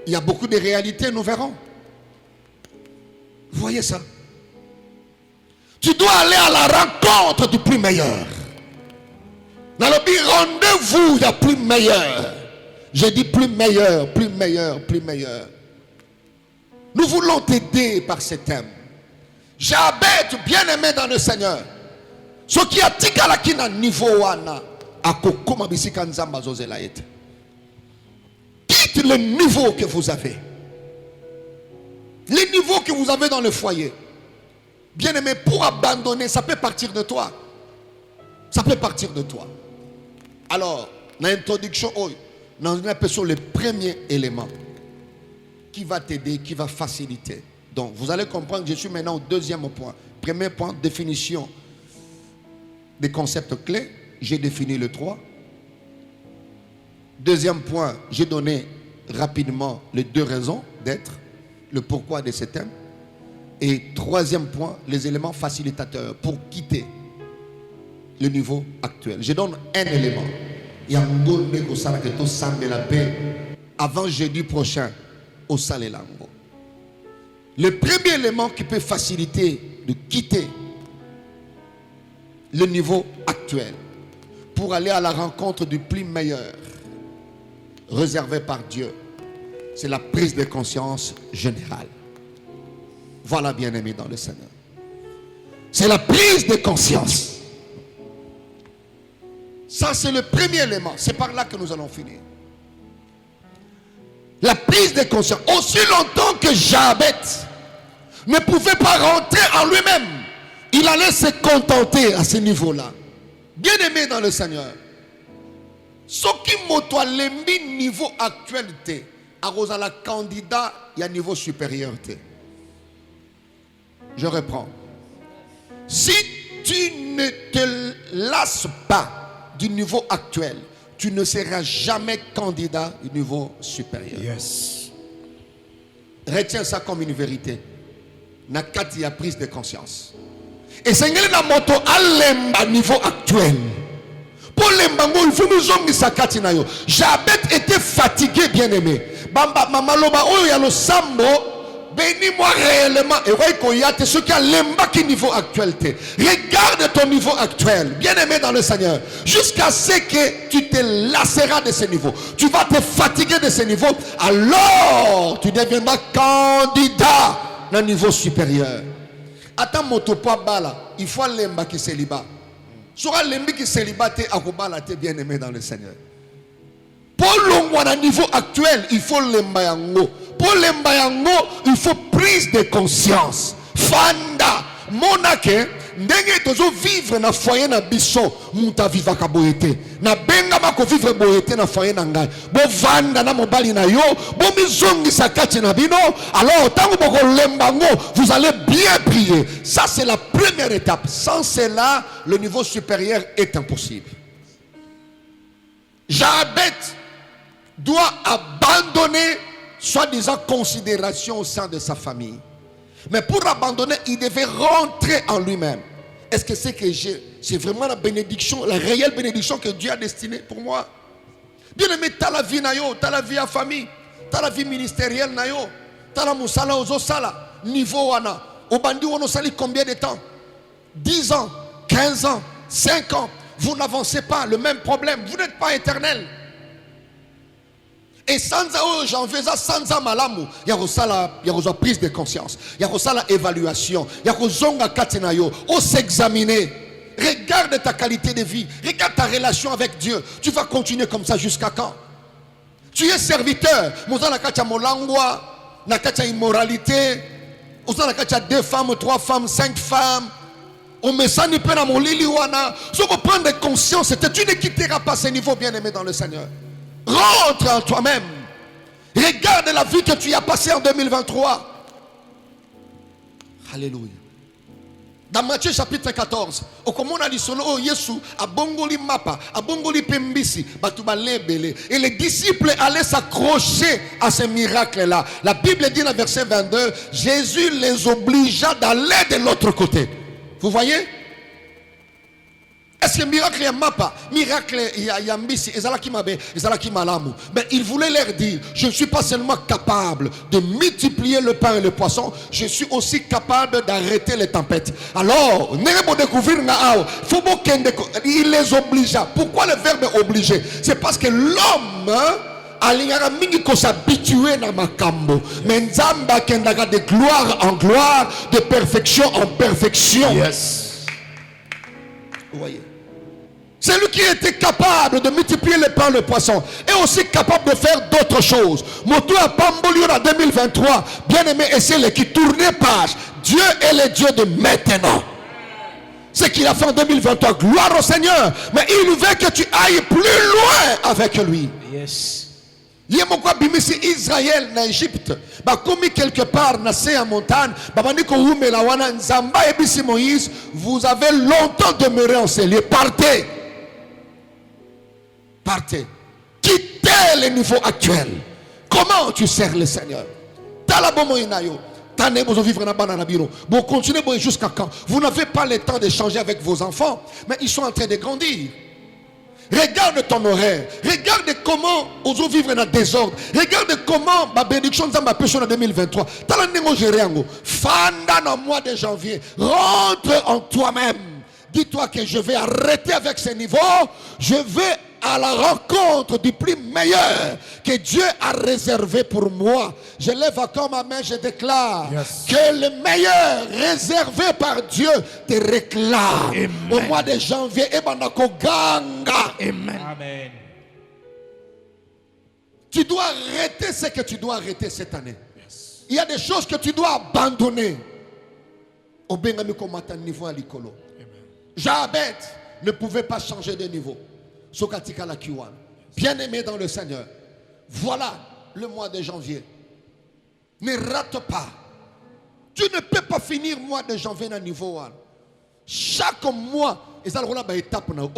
Il y a beaucoup de réalités, nous verrons. Vous voyez ça? Tu dois aller à la rencontre du plus meilleur. Dans le rendez-vous, il y a plus meilleur. Je dis plus meilleur, plus meilleur, plus meilleur. Nous voulons t'aider par ce thème. J'habite bien-aimé dans le Seigneur. Ce qui a dit qu'à la niveau wana, à kokoma bisika nzamba zozelaete. Quitte le niveau que vous avez. Les niveaux que vous avez dans le foyer. Bien-aimé, pour abandonner, ça peut partir de toi. Ça peut partir de toi. Alors, dans l'introduction, nous appelons le premier élément qui va t'aider, qui va faciliter. Donc, vous allez comprendre que je suis maintenant au deuxième point. Premier point, définition des concepts clés. J'ai défini le 3. Deuxième point, j'ai donné rapidement les 2 raisons d'être, le pourquoi de ce thème. Et troisième point, les éléments facilitateurs pour quitter le niveau actuel. Je donne un élément. Avant jeudi prochain, au Salelango. Le premier élément qui peut faciliter de quitter le niveau actuel pour aller à la rencontre du plus meilleur réservé par Dieu, c'est la prise de conscience générale. Voilà, bien-aimé dans le Seigneur. C'est la prise de conscience. Ça, c'est le premier élément. C'est par là que nous allons finir. La prise de conscience. Aussi longtemps que Jabet ne pouvait pas rentrer en lui-même, il allait se contenter à ce niveau-là. Bien-aimé dans le Seigneur. Ce qui m'a lembi niveau actualité, à la candidat, il y a niveau supériorité. Je reprends. Si tu ne te lasses pas du niveau actuel, tu ne seras jamais candidat du niveau supérieur. Yes. Retiens ça comme une vérité. Nakati a prise de conscience. Et c'est une moto à niveau actuel. Pour les mangos, il faut nous omni sakati na yo. Jabet était fatigué, bien-aimé. Bamba mamaloba oyo ya lo sambo. Bénis-moi réellement. Et voyez qu'on y a ce qui a l'embaki niveau actuel. Regarde ton niveau actuel, bien-aimé dans le Seigneur. Jusqu'à ce que tu te lasseras de ce niveau. Tu vas te fatiguer de ce niveau. Alors, tu deviendras candidat d'un niveau supérieur. Attends, motopoa bala. Il faut l'embaki célibat. Sera l'embaki célibat te akobala te bien-aimé dans le Seigneur. Pour le niveau actuel, il faut l'embayango. Pour l'embayango, il faut prise de conscience. Fanda, monake, ndenge tozo vivre na foyer na biso, muta viva ka boyete. Na benga bako vivre boyete na foyer na ngai. Bo vanda na mobali na yo, bo mizongi sakati na bino. Alors, tango boko lembango, vous allez bien prier. Ça c'est la première étape. Sans cela, le niveau supérieur est impossible. Jabet doit abandonner soi-disant considération au sein de sa famille. Mais pour abandonner, il devait rentrer en lui-même. Est-ce que c'est que c'est vraiment la bénédiction, la réelle bénédiction que Dieu a destinée pour moi? Bien aimé, t'as la vie nayo, t'as la vie à famille, t'as la vie ministérielle nayo, t'as la musala ozo sala, niveau wana, au bandi wono sali combien de temps? 10 ans, 15 ans, 5 ans. Vous n'avancez pas, le même problème. Vous n'êtes pas éternel. Et sans j'en fais ça sans malamu. Il y a la prise de conscience. Il y a la évaluation. Il y a zonga katenayo. On s'examiner. Regarde ta qualité de vie. Regarde ta relation avec Dieu. Tu vas continuer comme ça jusqu'à quand? Tu es serviteur. Moza na kacha molangwa, na kacha immoralité. Moza na kacha 2 femmes, 3 femmes, 5 femmes. On me sent pas dans mon lili wana. Si on prendre conscience, tu ne quitteras pas ce niveau, bien-aimé dans le Seigneur. Rentre en toi-même. Regarde la vie que tu as passée en 2023. Alléluia. Dans Matthieu chapitre 14, au comment on a dit solo Yesu a bongoli mapa, a bongoli pembisi, batuba lebele. Et les disciples allaient s'accrocher à ce miracle-là. La Bible dit dans verset 22, Jésus les obligea d'aller de l'autre côté. Vous voyez? Est-ce que miracle est mapa? Miracle est mbisi, ezalaki mabe, ezalaki malamu. Mais il voulait leur dire, je ne suis pas seulement capable de multiplier le pain et le poisson, je suis aussi capable d'arrêter les tempêtes. Alors, il les obligea. Pourquoi le verbe obliger? C'est parce que l'homme alingaka mingi ko s'habituer na makambo. Mais nzamba kendaka de gloire en gloire, de perfection en perfection. Yes. Vous voyez? C'est lui qui était capable de multiplier le pain et le poisson. Et aussi capable de faire d'autres choses. Moto à Pambolio en 2023. Bien aimé, et c'est le qui tournait page. Dieu est le Dieu de maintenant. Ce qu'il a fait en 2023. Gloire au Seigneur. Mais il veut que tu ailles plus loin avec lui. Yes. Il y a mon bimisi Israël en Égypte. Comme quelque part nassé en montagne. Moïse, vous avez longtemps demeuré en ces lieux. Partez. Partez. Quittez le niveau actuel. Comment tu sers le Seigneur? Vous continuez jusqu'à quand? Vous n'avez pas le temps d'échanger avec vos enfants, mais ils sont en train de grandir. Regarde ton horaire. Regarde comment on vivre dans le désordre. Regarde comment ma bénédiction de ma personne en 2023. Fanda dans le mois de janvier. Rentre en toi-même. Dis-toi que je vais arrêter avec ce niveau. Je vais à la rencontre du plus meilleur que Dieu a réservé pour moi. Je lève encore ma main, je déclare que le meilleur réservé par Dieu te réclame. Amen. Au mois de janvier. Amen. Amen. Tu dois arrêter ce que tu dois arrêter cette année. Yes. Il y a des choses que tu dois abandonner. Jabet ne pouvait pas changer de niveau. Bien aimé dans le Seigneur, voilà le mois de janvier. Ne rate pas. Tu ne peux pas finir le mois de janvier à niveau 1. Chaque mois, il y a une étape dans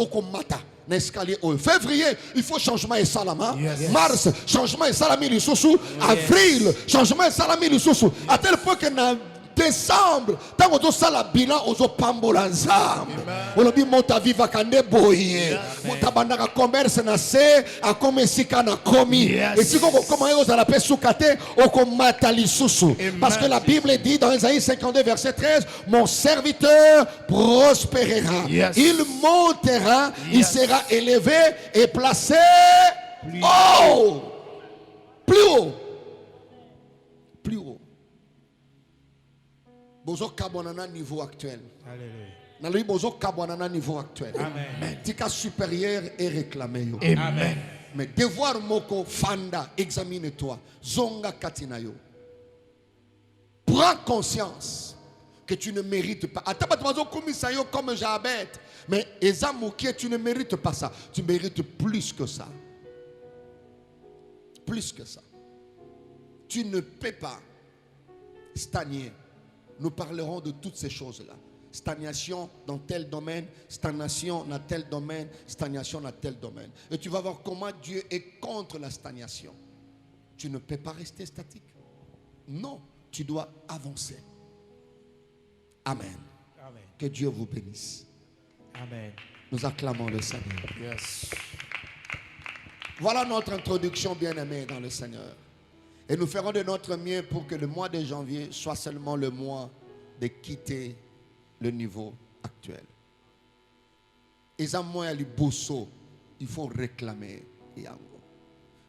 l'escalier. Février, il faut changement et salama. Mars, changement et salami. Avril, changement et salami. À tel point que dans 2 décembre, tant qu'on a la bilan, on a pambola nzambe. On a dit monta viva kande boye. Monta bandaka commerce na se, a comme sika na komi. Et si comment on a la paix soukate, on komata lisusu. Parce que la Bible dit dans Isaïe 52 verset 13, mon serviteur prospérera. Il montera, il sera élevé et placé haut. Plus haut. Plus haut. Bozo kabonana niveau actuel. Alléluia. Bozo kabonana niveau actuel. Amen. Tika supérieur est réclamé. Amen. Mais devoir moko fanda, examine-toi. Zonga katinayo. Prends conscience que tu ne mérites pas. Attends, comme Jabet. Mais Ezamouké, tu ne mérites pas ça. Tu mérites plus que ça. Plus que ça. Tu ne peux pas stagner. Nous parlerons de toutes ces choses-là. Stagnation dans tel domaine, stagnation dans tel domaine, stagnation dans tel domaine. Et tu vas voir comment Dieu est contre la stagnation. Tu ne peux pas rester statique. Non, tu dois avancer. Amen. Amen. Que Dieu vous bénisse. Amen. Nous acclamons le Seigneur. Yes. Voilà notre introduction, bien-aimés dans le Seigneur. Et nous ferons de notre mieux pour que le mois de janvier soit seulement le mois de quitter le niveau actuel. Et ça, moi, il faut réclamer.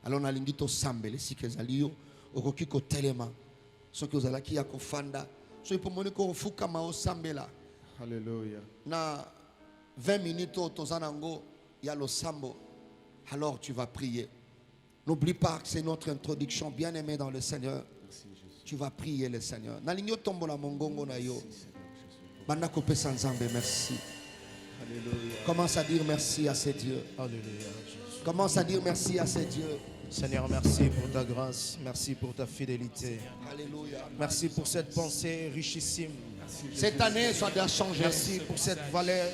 Alors, on a l'invité sambele si que zalio, oroki ko telema, so que zalaki ya ko fanda, so il peut monner ko fuka ma o sambela. Alléluia. Na 20 minutes au tozanango, il y a le sambo. Alors tu vas prier. N'oublie pas que c'est notre introduction, bien-aimé dans le Seigneur. Merci, tu vas prier le Seigneur. Nalinyo tombo la mongongo na yo. Banda kope sanzambe, merci. Alléluia. Commence à dire merci à ces dieux. Alléluia. Commence à dire merci à ces dieux. Seigneur, merci pour ta grâce, merci pour ta fidélité. Alléluia. Merci pour cette pensée richissime. Cette année, ça doit changer. Merci pour cette valeur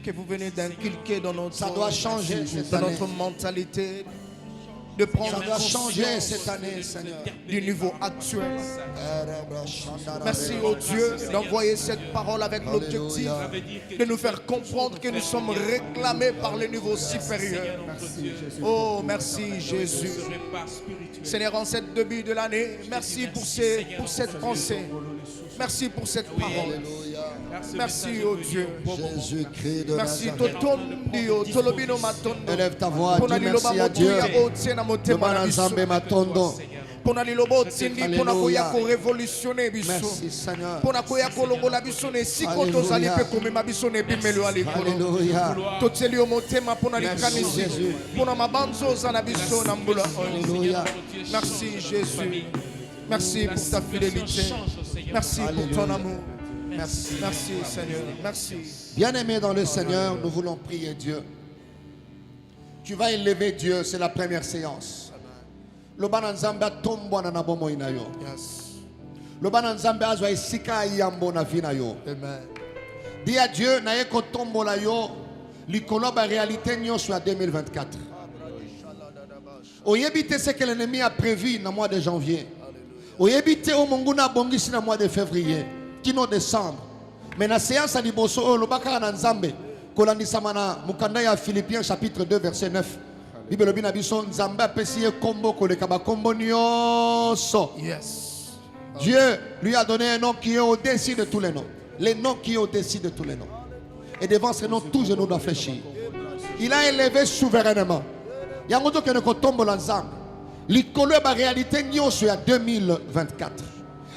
que vous venez d'inculquer dans notre, ça doit changer dans notre mentalité. De prendre ça doit changer cette année, Seigneur, du niveau actuel. Merci au Dieu d'envoyer cette parole avec l'objectif de nous faire comprendre que nous sommes réclamés par le niveau supérieur. Oh, merci Jésus. Seigneur, en cette début de l'année, merci pour cette pensée. Merci pour cette parole. Merci au Dieu. Jésus-Christ de Nazareth. Élève ta voix, dis merci à Dieu. Alléluia. Merci Seigneur. Alléluia. Merci Jésus. Merci pour ta fidélité. Merci pour ton amour. Merci. Merci Seigneur. Merci. Bien-aimés dans le Seigneur, nous voulons prier Dieu. Tu vas élever Dieu, c'est la première séance. Le bananzamba tombo na nabomo inayo. Yes. Le bananzamba azwa isika yambo na vinayo. Amen. Dis à Dieu na yeko tombo la yo likolo ba réalité nyonso à 2024. Oyebite ce que l'ennemi a prévu dans le mois de janvier. Oyebite o monguna bongisi na mois de février, kino décembre. Mais na séance à liboso o lobaka na nzambe kolandisa mana mukanda ya Philippiens chapitre 2 verset 9. Bible bina biso nzambe apesi ye kombo koleka ba kombo nyonso. Yes. Dieu lui a donné un nom qui est au-dessus de tous les noms. Les noms qui est au-dessus de tous les noms. Et devant ce nom, tous genoux doivent fléchir. Il a élevé souverainement. Yangoto ke ne kotombo l'ensemble. L'icolo ba réalité nyonso ya 2024.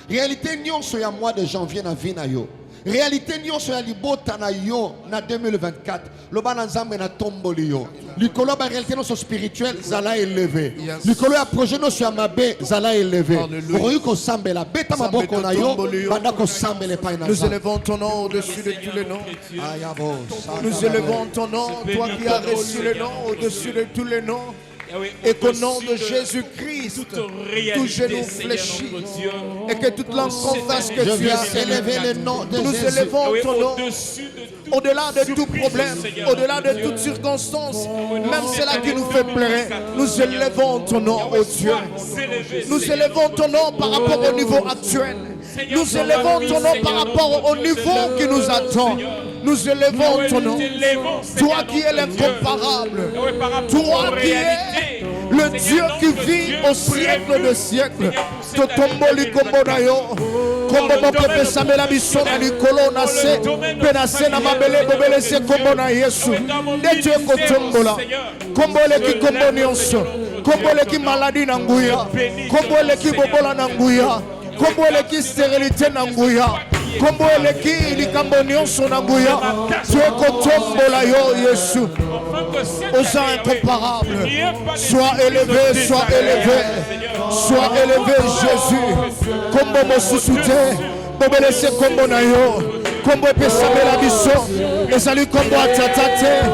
Réalité nyonso ya mois de janvier na vie na yo. Réalité nyonso ya libota na yo na 2024. Le ba nzambe na tomboli yo. L'icolo ba réalité nyonso spirituel zala élevé. L'icolo ya projet nyonso ya mabe zala élevé. Oyi ko sambela beta maboko na yo banda ko sambele pa na. Nous élevons ton nom au-dessus de tous les noms. Nous élevons ton nom, toi qui as reçu le nom au-dessus de tous les noms. Et qu'au nom de Jésus-Christ, tout genou fléchit et que toute langue confesse que tu as élevé le nom de Jésus. Nous élevons ton nom au-delà de tout problème, au-delà de toute circonstance, même cela qui nous fait pleurer. Nous élevons ton nom, ô Dieu. Nous élevons ton nom par rapport au niveau actuel. Nous élevons ton nom par rapport au niveau qui nous attend. Nous élevons ton nom. Toi qui es l'incomparable. Toi qui es le Dieu qui vit au siècle de siècles. Totomboli kombonayo. Kombo moko pesa mela bisona likolo na se. Penase na mabele bobele se kombo na Yesu. Ndetu ekotombola. Kombo leki kombo nyonso. Kombo leki maladi na nguya. Kombo leki bobola na nguya. Kombo leki stérilité na nguya. Kombo leki likambo nyonso na nguya. Tu ekotombola yo Yesu. Aux ans incomparables. Sois élevé, sois élevé. Sois élevé Jésus. Kombo mosusute. Bobele se kombo na yo. Kombo pesa mela biso. Ezali kombo atatate.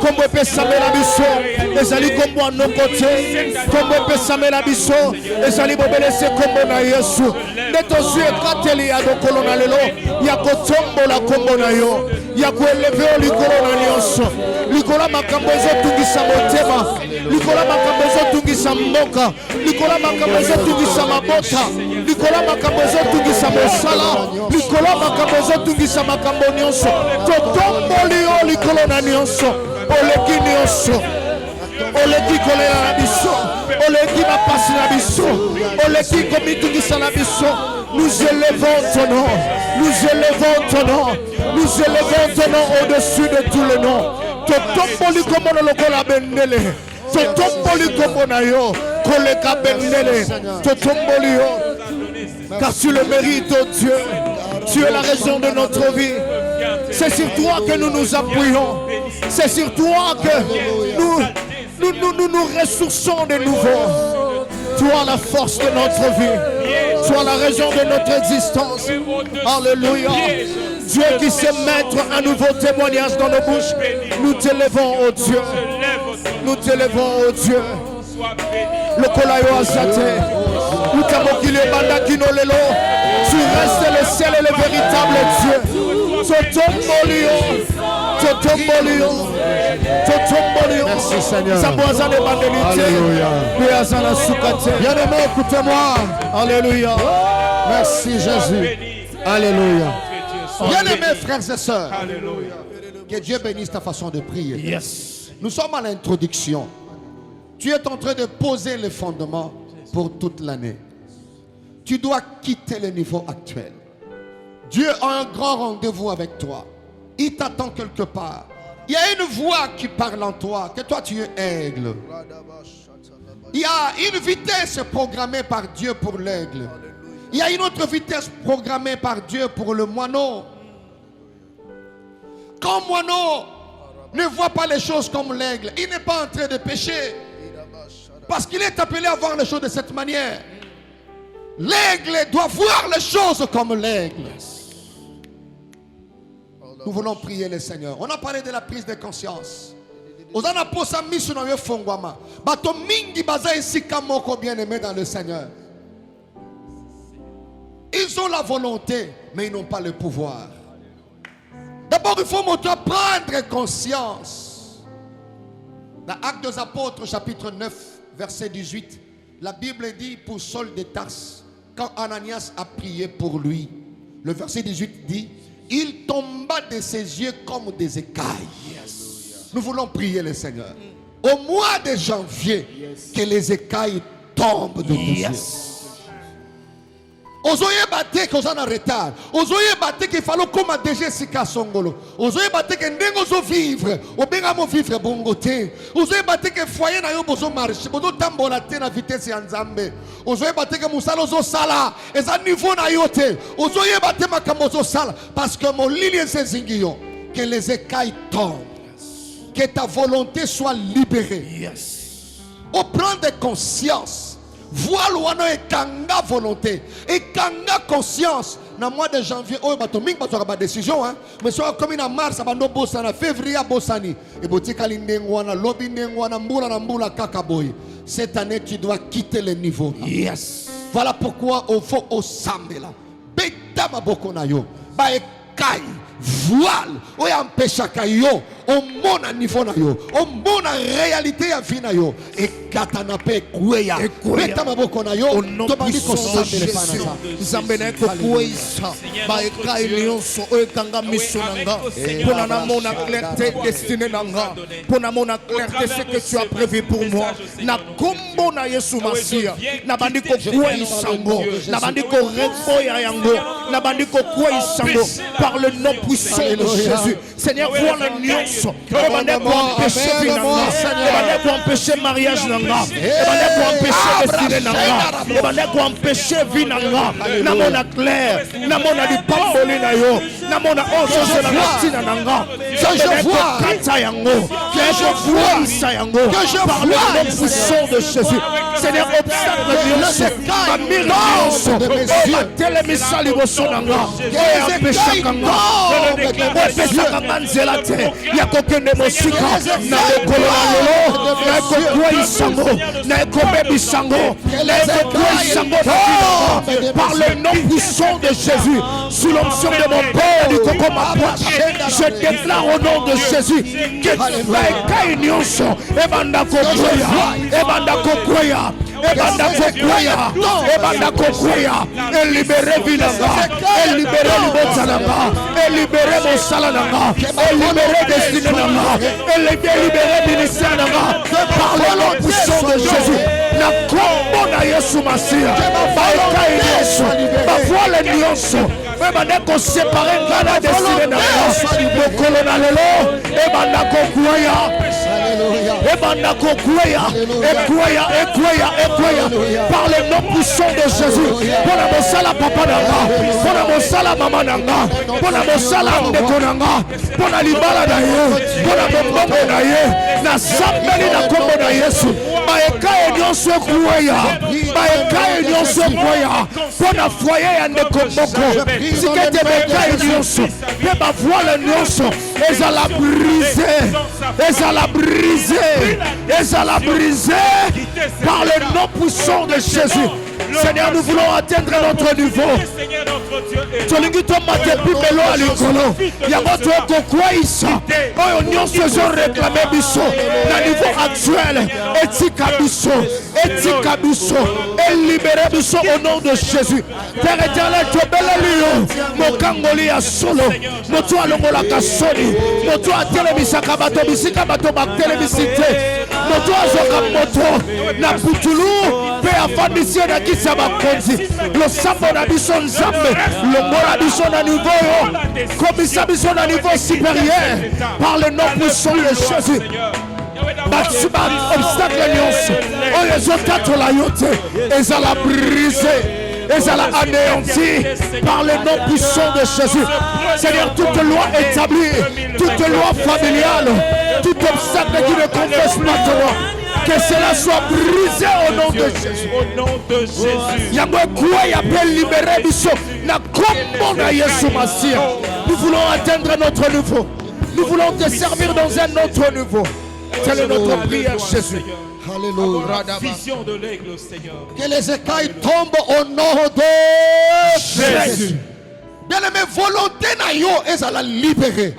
Kombo pesa mela biso. Ezali kombo anokote. Kombo pesa mela biso. Ezali bobele se kombo na Yesu. Neto zue kateli ya dokolo na lelo. Ya kotombo la kombo na yo. Ya kueleve o likolo na nyonso. Likola makambo ezotungisa motema. Likola makambo ezotungisa mboka. Likola makambo ezotungisa mabota. Likola makambo ezotungisa mosala. Likola makambo ezotungisa makambo nyonso. Totomboli o likolo na nyonso. Oleki nyonso. Oleki kolela na biso. Oleki mapasi na biso. Oleki komitungisa na biso. Nous élevons ton nom. Nous élevons ton nom. Nous élevons ton nom au-dessus de tous les noms. Totomboli komono lokola bendele. Totomboli komono yo. Koleka bendele. Totomboli yo. Car tu le mérites, oh Dieu. Tu es la raison de notre vie. C'est sur toi que nous nous appuyons. C'est sur toi que nous ressourçons de nouveau. Toi la force de notre vie. Toi la raison de notre existence. Alléluia. Dieu qui sait mettre un nouveau témoignage dans nos bouches. Nous t'élevons, oh Dieu. Nous t'élevons, oh Dieu. Le kolayo azate. Utamokile banda kinolelo. Tu restes le seul et le véritable Dieu. Totombolio. Totombolio. Totombolio. Merci Seigneur. Saboza de bandelité. Alléluia. Bien-aimé, écoutez-moi. Alléluia. Merci Jésus. Alléluia. Bien-aimés frères et sœurs. Que Dieu bénisse ta façon de prier. Yes. Nous sommes à l'introduction. Tu es en train de poser les fondements pour toute l'année. Tu dois quitter le niveau actuel. Dieu a un grand rendez-vous avec toi. Il t'attend quelque part. Il y a une voix qui parle en toi, que toi tu es aigle. Il y a une vitesse programmée par Dieu pour l'aigle. Il y a une autre vitesse programmée par Dieu pour le moineau. Quand moineau ne voit pas les choses comme l'aigle, il n'est pas en train de pécher. Parce qu'il est appelé à voir les choses de cette manière. L'aigle doit voir les choses comme l'aigle. Nous voulons prier le Seigneur. On a parlé de la prise de conscience. Ozana posa misu na yo fongwama. Bato mingi baza esika moko bien-aimé dans le Seigneur. Ils ont la volonté, mais ils n'ont pas le pouvoir. D'abord, il faut prendre conscience. Dans Actes des Apôtres, chapitre 9, verset 18, la Bible dit pour Saul de Tarse, quand Ananias a prié pour lui, le verset 18 dit, il tomba de ses yeux comme des écailles. Yes. Nous voulons prier le Seigneur. Au mois de janvier, que les écailles tombent de tes yeux. Ozoye bate que en retard. Ozoye bate qu'il fallait comme DG Sika Songolo. Ozoye bate que ndengo zo vivre. Obenga mo vivre bongote. Ozoye bate que foyer na yo bozo marche. Bozo tambola te na vitesse ya Nzambe. Ozoye bate que musala zo sala. Eza niveau na yote. Ozoye bate makambo zo sala. Parce que mon ligne c'est zingio. Que les écailles tombent. Que ta volonté soit libérée. Yes. Au prendre conscience. Voilà et kanga volonté et kanga conscience. Dans le mois de janvier, oh batoming pas de décision hein. Mais soit comme en mars, ça va no bossana, février bossani. Et botika lindengwana, lobi ndengwana, mbula na mbula kakaboy. Cette année, tu dois quitter le niveau. Yes. Voilà pourquoi il faut au sambela. Beta maboko na yo. Ba ekai voile. Oya mpesha kayo. omona niveau na yo, omona réalité ya vie na yo, ekata na pe kweya, beta maboko na yo, tobandi ko sambela pana. Nzambe na kokwesa ba ekai nyonso oyo ekanga miso na nga mpona namona clarté destinée na nga, mpona mona clarté ce que tu as prévu pour moi. Na kombo na Yesu Masia nabandi kokwesa ngo, nabandi koreboya yango, nabandi kokwesa ngo par le nom puissant de Jésus. Seigneur, voilà nyonso ebande koempêcher vie na nga, ebande koempêcher mariage na nga, ebande koempêcher destinée na nga, ebande koempêcher vie na nga. Namona clair, namona lipamboli na yo, namona ozo la matina na nga. Je vois kata yango, que je vois isa yango, par le nom puissant de Jésus. Seigneur, obstacle nyonso, mamiri nyonso, oba telemisa liboso na nga, oyo apeshaka nga, opesaka nga nzela te, ya kokende mosika, na ekolo na lelo, na ekokweyisa ngo, na ekobebisa ngo, na ekokweyisa ngo na bino, par le nom puissant de Jésus, sous l'onction de mon Père du Coco Mapoata, je déclare au nom de Jésus que Baïkaï Nyonso, Ebanda Kokwea, Ebanda Kokwea, Ebanda Kokwea, Ebanda Kokwea, et libérer Vilanga, et libérer Libotsananga, et libérer mon Salananga, et libérer Destinée Nanga, et libérer Ministère Nanga, par le nom puissant de Jésus. Na kombo na Yesu Masia, Baïkaï Nyonso, Bavoile Nyonso, ebanda ko séparer ngana destinée na mokolo na lelo, ebanda ko kwaya, ebanda ko kwaya, ekwaya, par le nom puissant de Jésus, pour la mosala papa nanga, pour la mosala mama nanga, pour la mosala ndeko nanga, pour la libala na ye, pour la mbongo na ye, na sambeli na kombo na Yesu, baeka nyonso kwaya, baeka nyonso kwaya, pour la foyer ya ndeko moko. Si que tu me nyonso, pe ba voile nyonso, ezala briser, ezala briser, ezala briser par le nom puissant de Jésus. Seigneur, nous voulons atteindre notre niveau. Tolingi to mate pimelo alikolo. Yango to kokwaisa. Oyo nyonso zo réclamer biso na niveau actuel. Etika biso, et libérer biso au nom de Jésus. Père éternel, to belelio, mokangoli ya solo, moto alongola kasoni, moto atelebisaka bato bisika bato baktelebisite, moto azoka moto na putulu, pe afandisi na kisa bakonzi, lo sambo na biso nzambe, longola biso na niveau yo, komisa biso na niveau supérieur, par le nom puissant de Jésus. Batsiba obstacle nyonso oyo ezokatola yo te, ezala brisé, ezala anéanti par le nom puissant de Jésus. Seigneur, toute loi établie, toute loi familiale, tout obstacle qui ne confesse pas toi, que cela soit brisé au nom de Jésus. Au nom de Jésus. Yango kwa ya pe libérer biso na kombo na Yesu Masia. Nous voulons atteindre notre niveau. Nous voulons te servir dans un autre niveau. Telle est notre prière, Jésus. Alléluia. Vision de l'aigle, Seigneur. Que les écailles tombent au nom de Jésus. Bien-aimé, volonté na yo est à la libérer.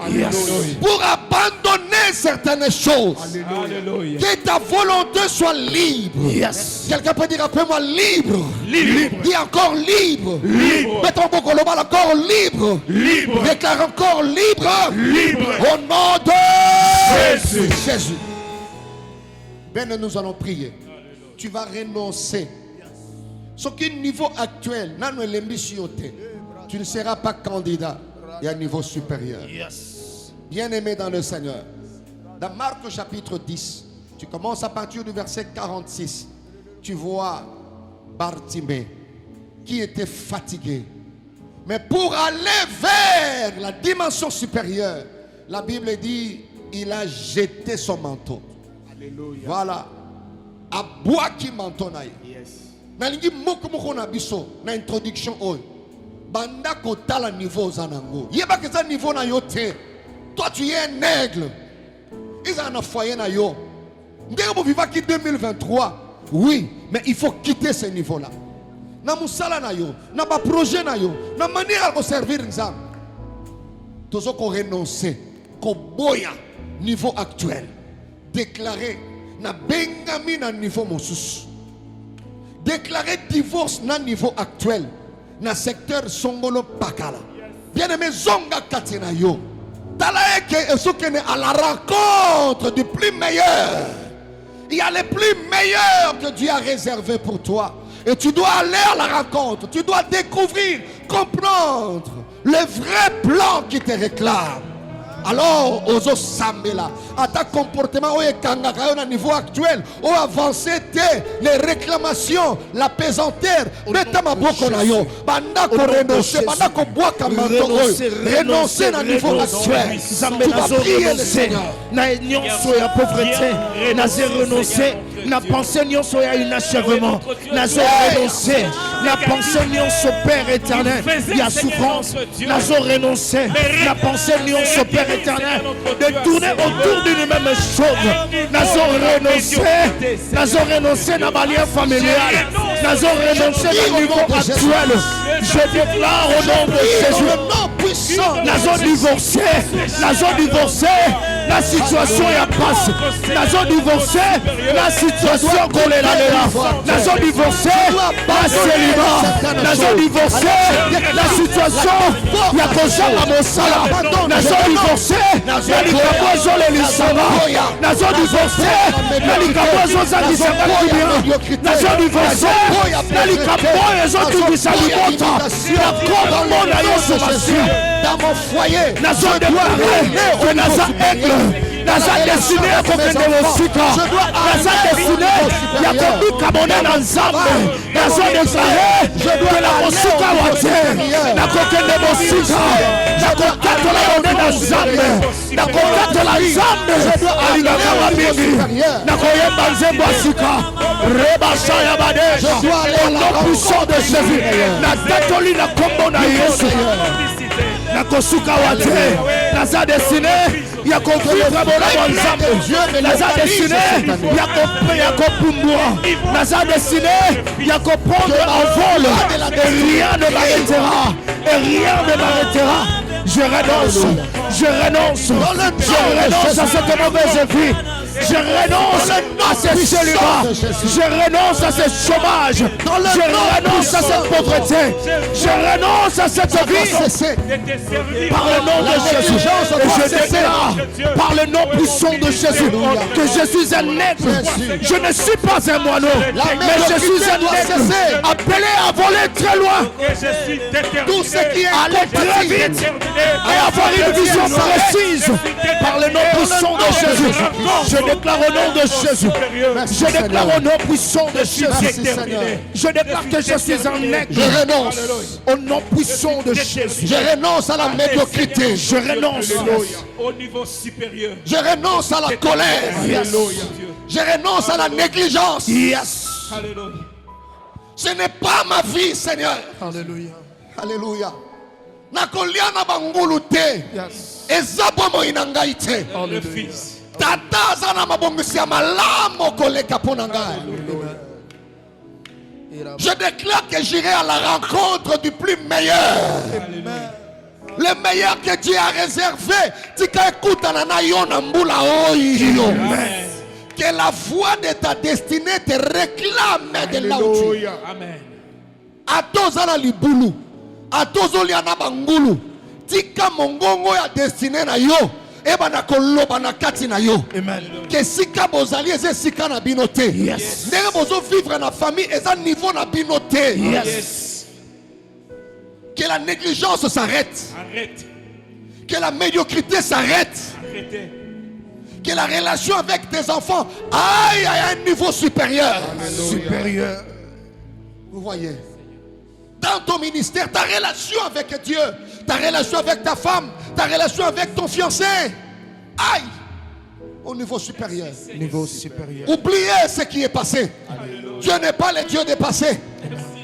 Pour abandonner certaines choses. Alléluia. Que ta volonté soit libre. Yes. Quelqu'un peut dire après moi libre. Libre. Dis encore libre. Libre. Mets ton beau global encore libre. Libre. Déclare encore libre. Libre. Au nom de Jésus. Jésus. Ben, nous allons prier. Tu vas renoncer. Ce qui est niveau actuel, tu ne seras pas candidat et à un niveau supérieur. Bien-aimé dans le Seigneur. Dans Marc chapitre 10, tu commences à partir du verset 46. Tu vois Bartimée qui était fatigué. Mais pour aller vers la dimension supérieure, la Bible dit, il a jeté son manteau. Alléluia. Voilà. A bois qui manteau na ye. Yes. Nalingi moko na biso na introduction oyo. Banda kotala niveau zanango. Yeba que ça niveau na yo te. Toi tu es un aigle. Ils en ont foyer na yo. Ndenge mo viva ki 2023. Oui, mais il faut quitter ce niveau là. Na musala na yo, na ba projet na yo, na manière à servir nzam. Tozo ko renoncer, ko boya niveau actuel. Déclarer na bengami na niveau mosusu. Déclarer divorce na niveau actuel. Na secteur Songolo Pakala. Bien-aimé zonga katina yo. Talaeke esokene à la rencontre du plus meilleur. Il y a les plus meilleurs que Dieu a réservés pour toi. Et tu dois aller à la rencontre. Tu dois découvrir, comprendre le vrai plan qui te réclame. Alors, ozo sambela, à ta comportement au niveau actuel, au avancé les réclamations, la pesanteur, renoncer à niveau actuel. Tu vas prier le Seigneur. Soya pauvreté, n'a renoncé, n'a pensé nion soya un achèvement, n'a renoncé, n'a pensé nion ce Père éternel, il y a souffrance, n'a renoncé, n'a pensé nion ce Père éternel, de tourner autour d'une même chose, n'a renoncé, n'a balien familial, n'a renoncé au niveau actuel. Je déclare au nom de Jésus, n'a divorcé, la situation est passe. N'a divorcé, la situation qu'on est là. N'a divorcé, la célibat. N'a divorcé, la situation, la prochaine à mon salaire. N'a divorcé, la licaboison les lissamas. N'a divorcé, la licaboison ça dit ça va bien. N'a divorcé, la licaboison les autres qui s'alimentent. La commande à Yossomasi. Dans mon foyer, n'a déclaré que n'a aigle. Naza destiné à kokende mosika. Naza destiné ya kobika monena nzambe. Naza déclaré que la mosika wate na kokende mosika. Na kokatola monena nzambe. Na kokatola nzambe. Alingaka wa mingi. Na koyemba nzembo asika. Reba shaya badeja. Au nom puissant de Jésus. Na tatoli na kombo na Yesu. Na kosuka wate. Naza destiné ya kovivre bolamo nzambe. Naza destiné ya kopumbwa. Naza destiné ya koprendre en vol. Et rien ne m'arrêtera. Et rien ne m'arrêtera. Je renonce à cette mauvaise vie. Je renonce à ces célibats. Je renonce à ce chômage. Je renonce à cette pauvreté. Je renonce à cette vie. Par le nom de Jésus. Et je déclare par le nom puissant de Jésus que je suis un aigle. Je ne suis pas un moineau, mais je suis un aigle appelé à voler très loin. Tout ce qui est aller très vite et avoir une vision précise par le nom puissant de Jésus. Je déclare au nom de Jésus. Je déclare au nom puissant de Jésus. Je déclare que je suis un aigle. Je renonce au nom puissant de Jésus. Je renonce à la médiocrité. Je renonce au niveau supérieur. Je renonce à la colère. Je renonce à la négligence. Alléluia. Ce n'est pas ma vie, Seigneur. Alléluia. Alléluia. Nakoliana bangulu te. Ezabo mo inangai te. Le Fils. Tata zana mabongisi ya malamo koleka pona ngai. Je déclare que j'irai à la rencontre du plus meilleur. Le meilleur que Dieu a réservé. Tika ekuta na yona mbula oyo. Que la voix de ta destinée te réclame de là où tu es. Amen. Atozana libulu. Atozoliana bangulu. Tika mongongo ya destinée na yo. Eba na koloba na kati na yo. Que sika bozali eze sika na binote. Ndenge bozo vivre na famille eza niveau na binote. Que la négligence s'arrête. Arrête. Que la médiocrité s'arrête. Arrêtez. Que la relation avec tes enfants aille à un niveau supérieur. Supérieur. Vous voyez, dans ton ministère, ta relation avec Dieu, ta relation avec ta femme, ta relation avec ton fiancé, aille au niveau supérieur. Niveau supérieur. Oubliez ce qui est passé. Dieu n'est pas le Dieu des passés.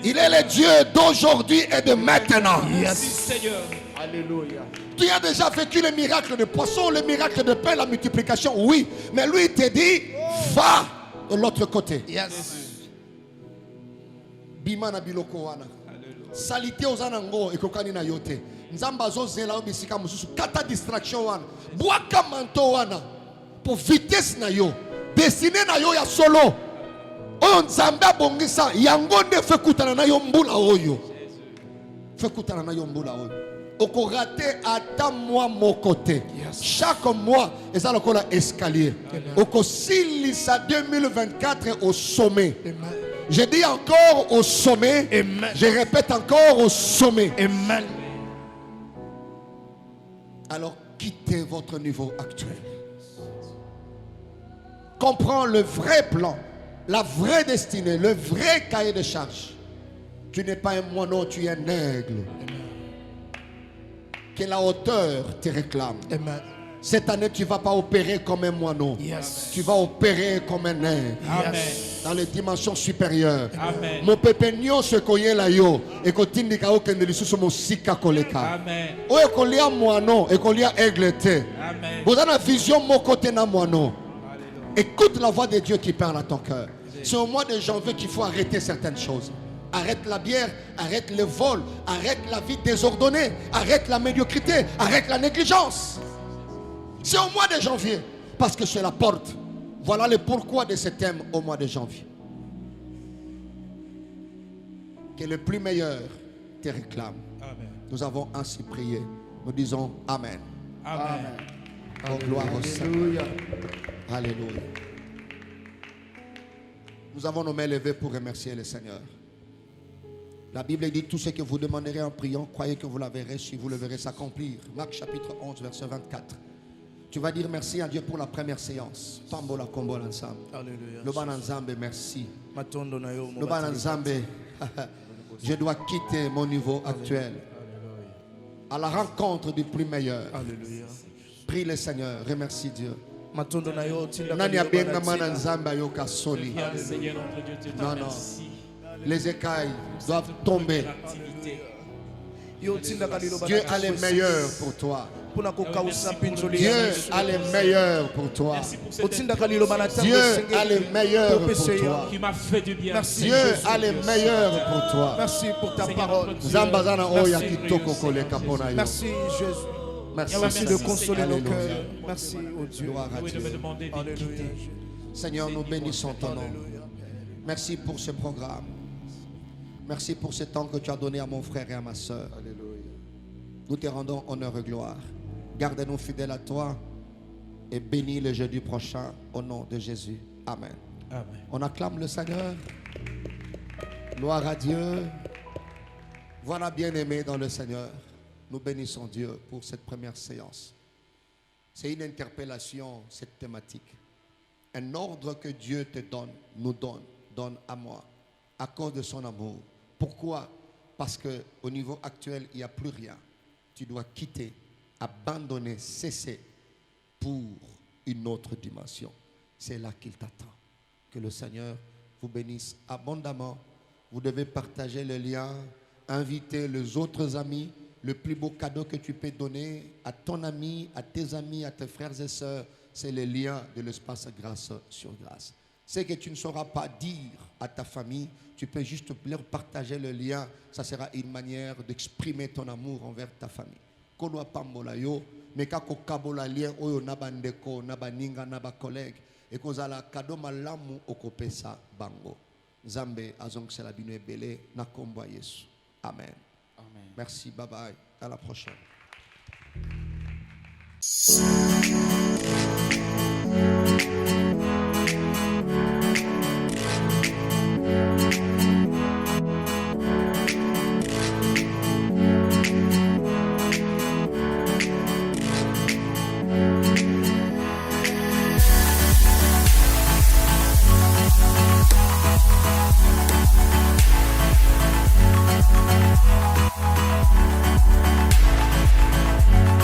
Il est le Dieu d'aujourd'hui et de maintenant. Merci Seigneur. Alléluia. Tu as déjà vécu le miracle de poisson, le miracle de pain, la multiplication, oui. Mais lui, il te dit, va de l'autre côté. Bimana biloko wana. Salité aux anango et kokani na yote. Nzamba zo zela o bisika mususu kata distraction wana. Boaka manto wana. pour vitesse na yo, destiné na yo ya solo. Oyo nzambe abongisa yango nde fe kutana na yo mbula oyo. Fe kutana na yo mbula oyo. Oko raté ata moi mon côté. Chaque mois, et ça lokola escalier. Oko silisa 2024 au sommet. Je dis encore au sommet. Amen. Je répète encore au sommet. Amen. Alors quittez votre niveau actuel. Comprends le vrai plan, la vraie destinée, le vrai cahier de charge. Tu n'es pas un moineau, tu es un aigle. Que la hauteur te réclame. Amen. Cette année, tu ne vas pas opérer comme un moineau. Yes. Tu vas opérer comme un aigle. Amen. Dans les dimensions supérieures. Amen. Mon pépé nyonso koye la yo et kotindika okende lisusu mosika koleka. Amen. Oyo kolia moineau et kolia aigle te. Amen. Vous avez la vision mon côté na moineau. Écoute la voix de Dieu qui parle à ton cœur. C'est au mois de janvier qu'il faut arrêter certaines choses. Arrête la bière, arrête le vol, arrête la vie désordonnée, arrête la médiocrité, arrête la négligence. C'est au mois de janvier, parce que c'est la porte. Voilà le pourquoi de ce thème au mois de janvier. Que le plus meilleur te réclame. Amen. Nous avons ainsi prié. Nous disons Amen. Amen. Oh, gloire au Seigneur. Alléluia. Nous avons nos mains levées pour remercier le Seigneur. La Bible dit tout ce que vous demanderez en priant, croyez que vous l'avez reçu, vous le verrez s'accomplir. Marc chapitre 11, verset 24. Tu vas dire merci à Dieu pour la première séance. Pambola kombola ensemble. Alléluia. Le Bananzambe, merci. Matondo na yo, Le Bananzambe, je dois quitter mon niveau actuel. À la rencontre du plus meilleur. Alléluia. Prie le Seigneur, remercie Dieu. Matondo na yo, tinda Nani kali yo abenga bana mana tina. nzamba yoka soli. Viens, Seigneur notre Dieu, te Non, non. remercie. Les écailles doivent tomber. Activité. Yo tinda kali yo bana Dieu a tina. les meilleurs pour toi. Puna kokausa pinzoli Dieu ya Yesu. a les meilleurs pour toi. Merci pour cette Otinda kali yo bana tina. Dieu a les meilleurs pour toi. qui m'a fait du bien. Merci. Dieu a les meilleurs pour toi. Merci pour ta Seigneur, parole. notre Dieu. Zambazana oya Merci, kitoko glorieux koleka Seigneur pona yo. Merci Jésus. Merci. Merci de Merci, consoler nos Alléluia. cœurs. Merci au Dieu. Gloire à Vous de me Dieu. demander de Alléluia. quitter. Seigneur, nous bénissons ton nom. Merci pour ce programme. Merci pour ce temps que tu as donné à mon frère et à ma soeur. Nous te rendons honneur et gloire. Garde-nous fidèles à toi et bénis le jeudi prochain au nom de Jésus. Amen. Amen. On acclame le Seigneur. Gloire à Dieu. Voilà, bien-aimés dans le Seigneur. Nous bénissons Dieu pour cette première séance. C'est une interpellation, cette thématique. Un ordre que Dieu te donne, nous donne à moi, à cause de son amour. Pourquoi? Parce qu'au niveau actuel, il n'y a plus rien. Tu dois quitter, abandonner, cesser pour une autre dimension. C'est là qu'il t'attend. Que le Seigneur vous bénisse abondamment. Vous devez partager le lien, inviter les autres amis. Le plus beau cadeau que tu peux donner à ton ami, à tes frères et sœurs, c'est le lien de l'espace grâce sur grâce. Ce que tu ne sauras pas dire à ta famille, tu peux juste leur partager le lien. Ça sera une manière d'exprimer ton amour envers ta famille. Kolwa pambola yo, meka ko kabola lien oyo nabandeko, nabaninga, nabakolege, et kozala cadeau malamu okopesa bango. Nzambe azongisela bino ebele na kombo ya Yesu. Amen. Merci, bye bye. À la prochaine.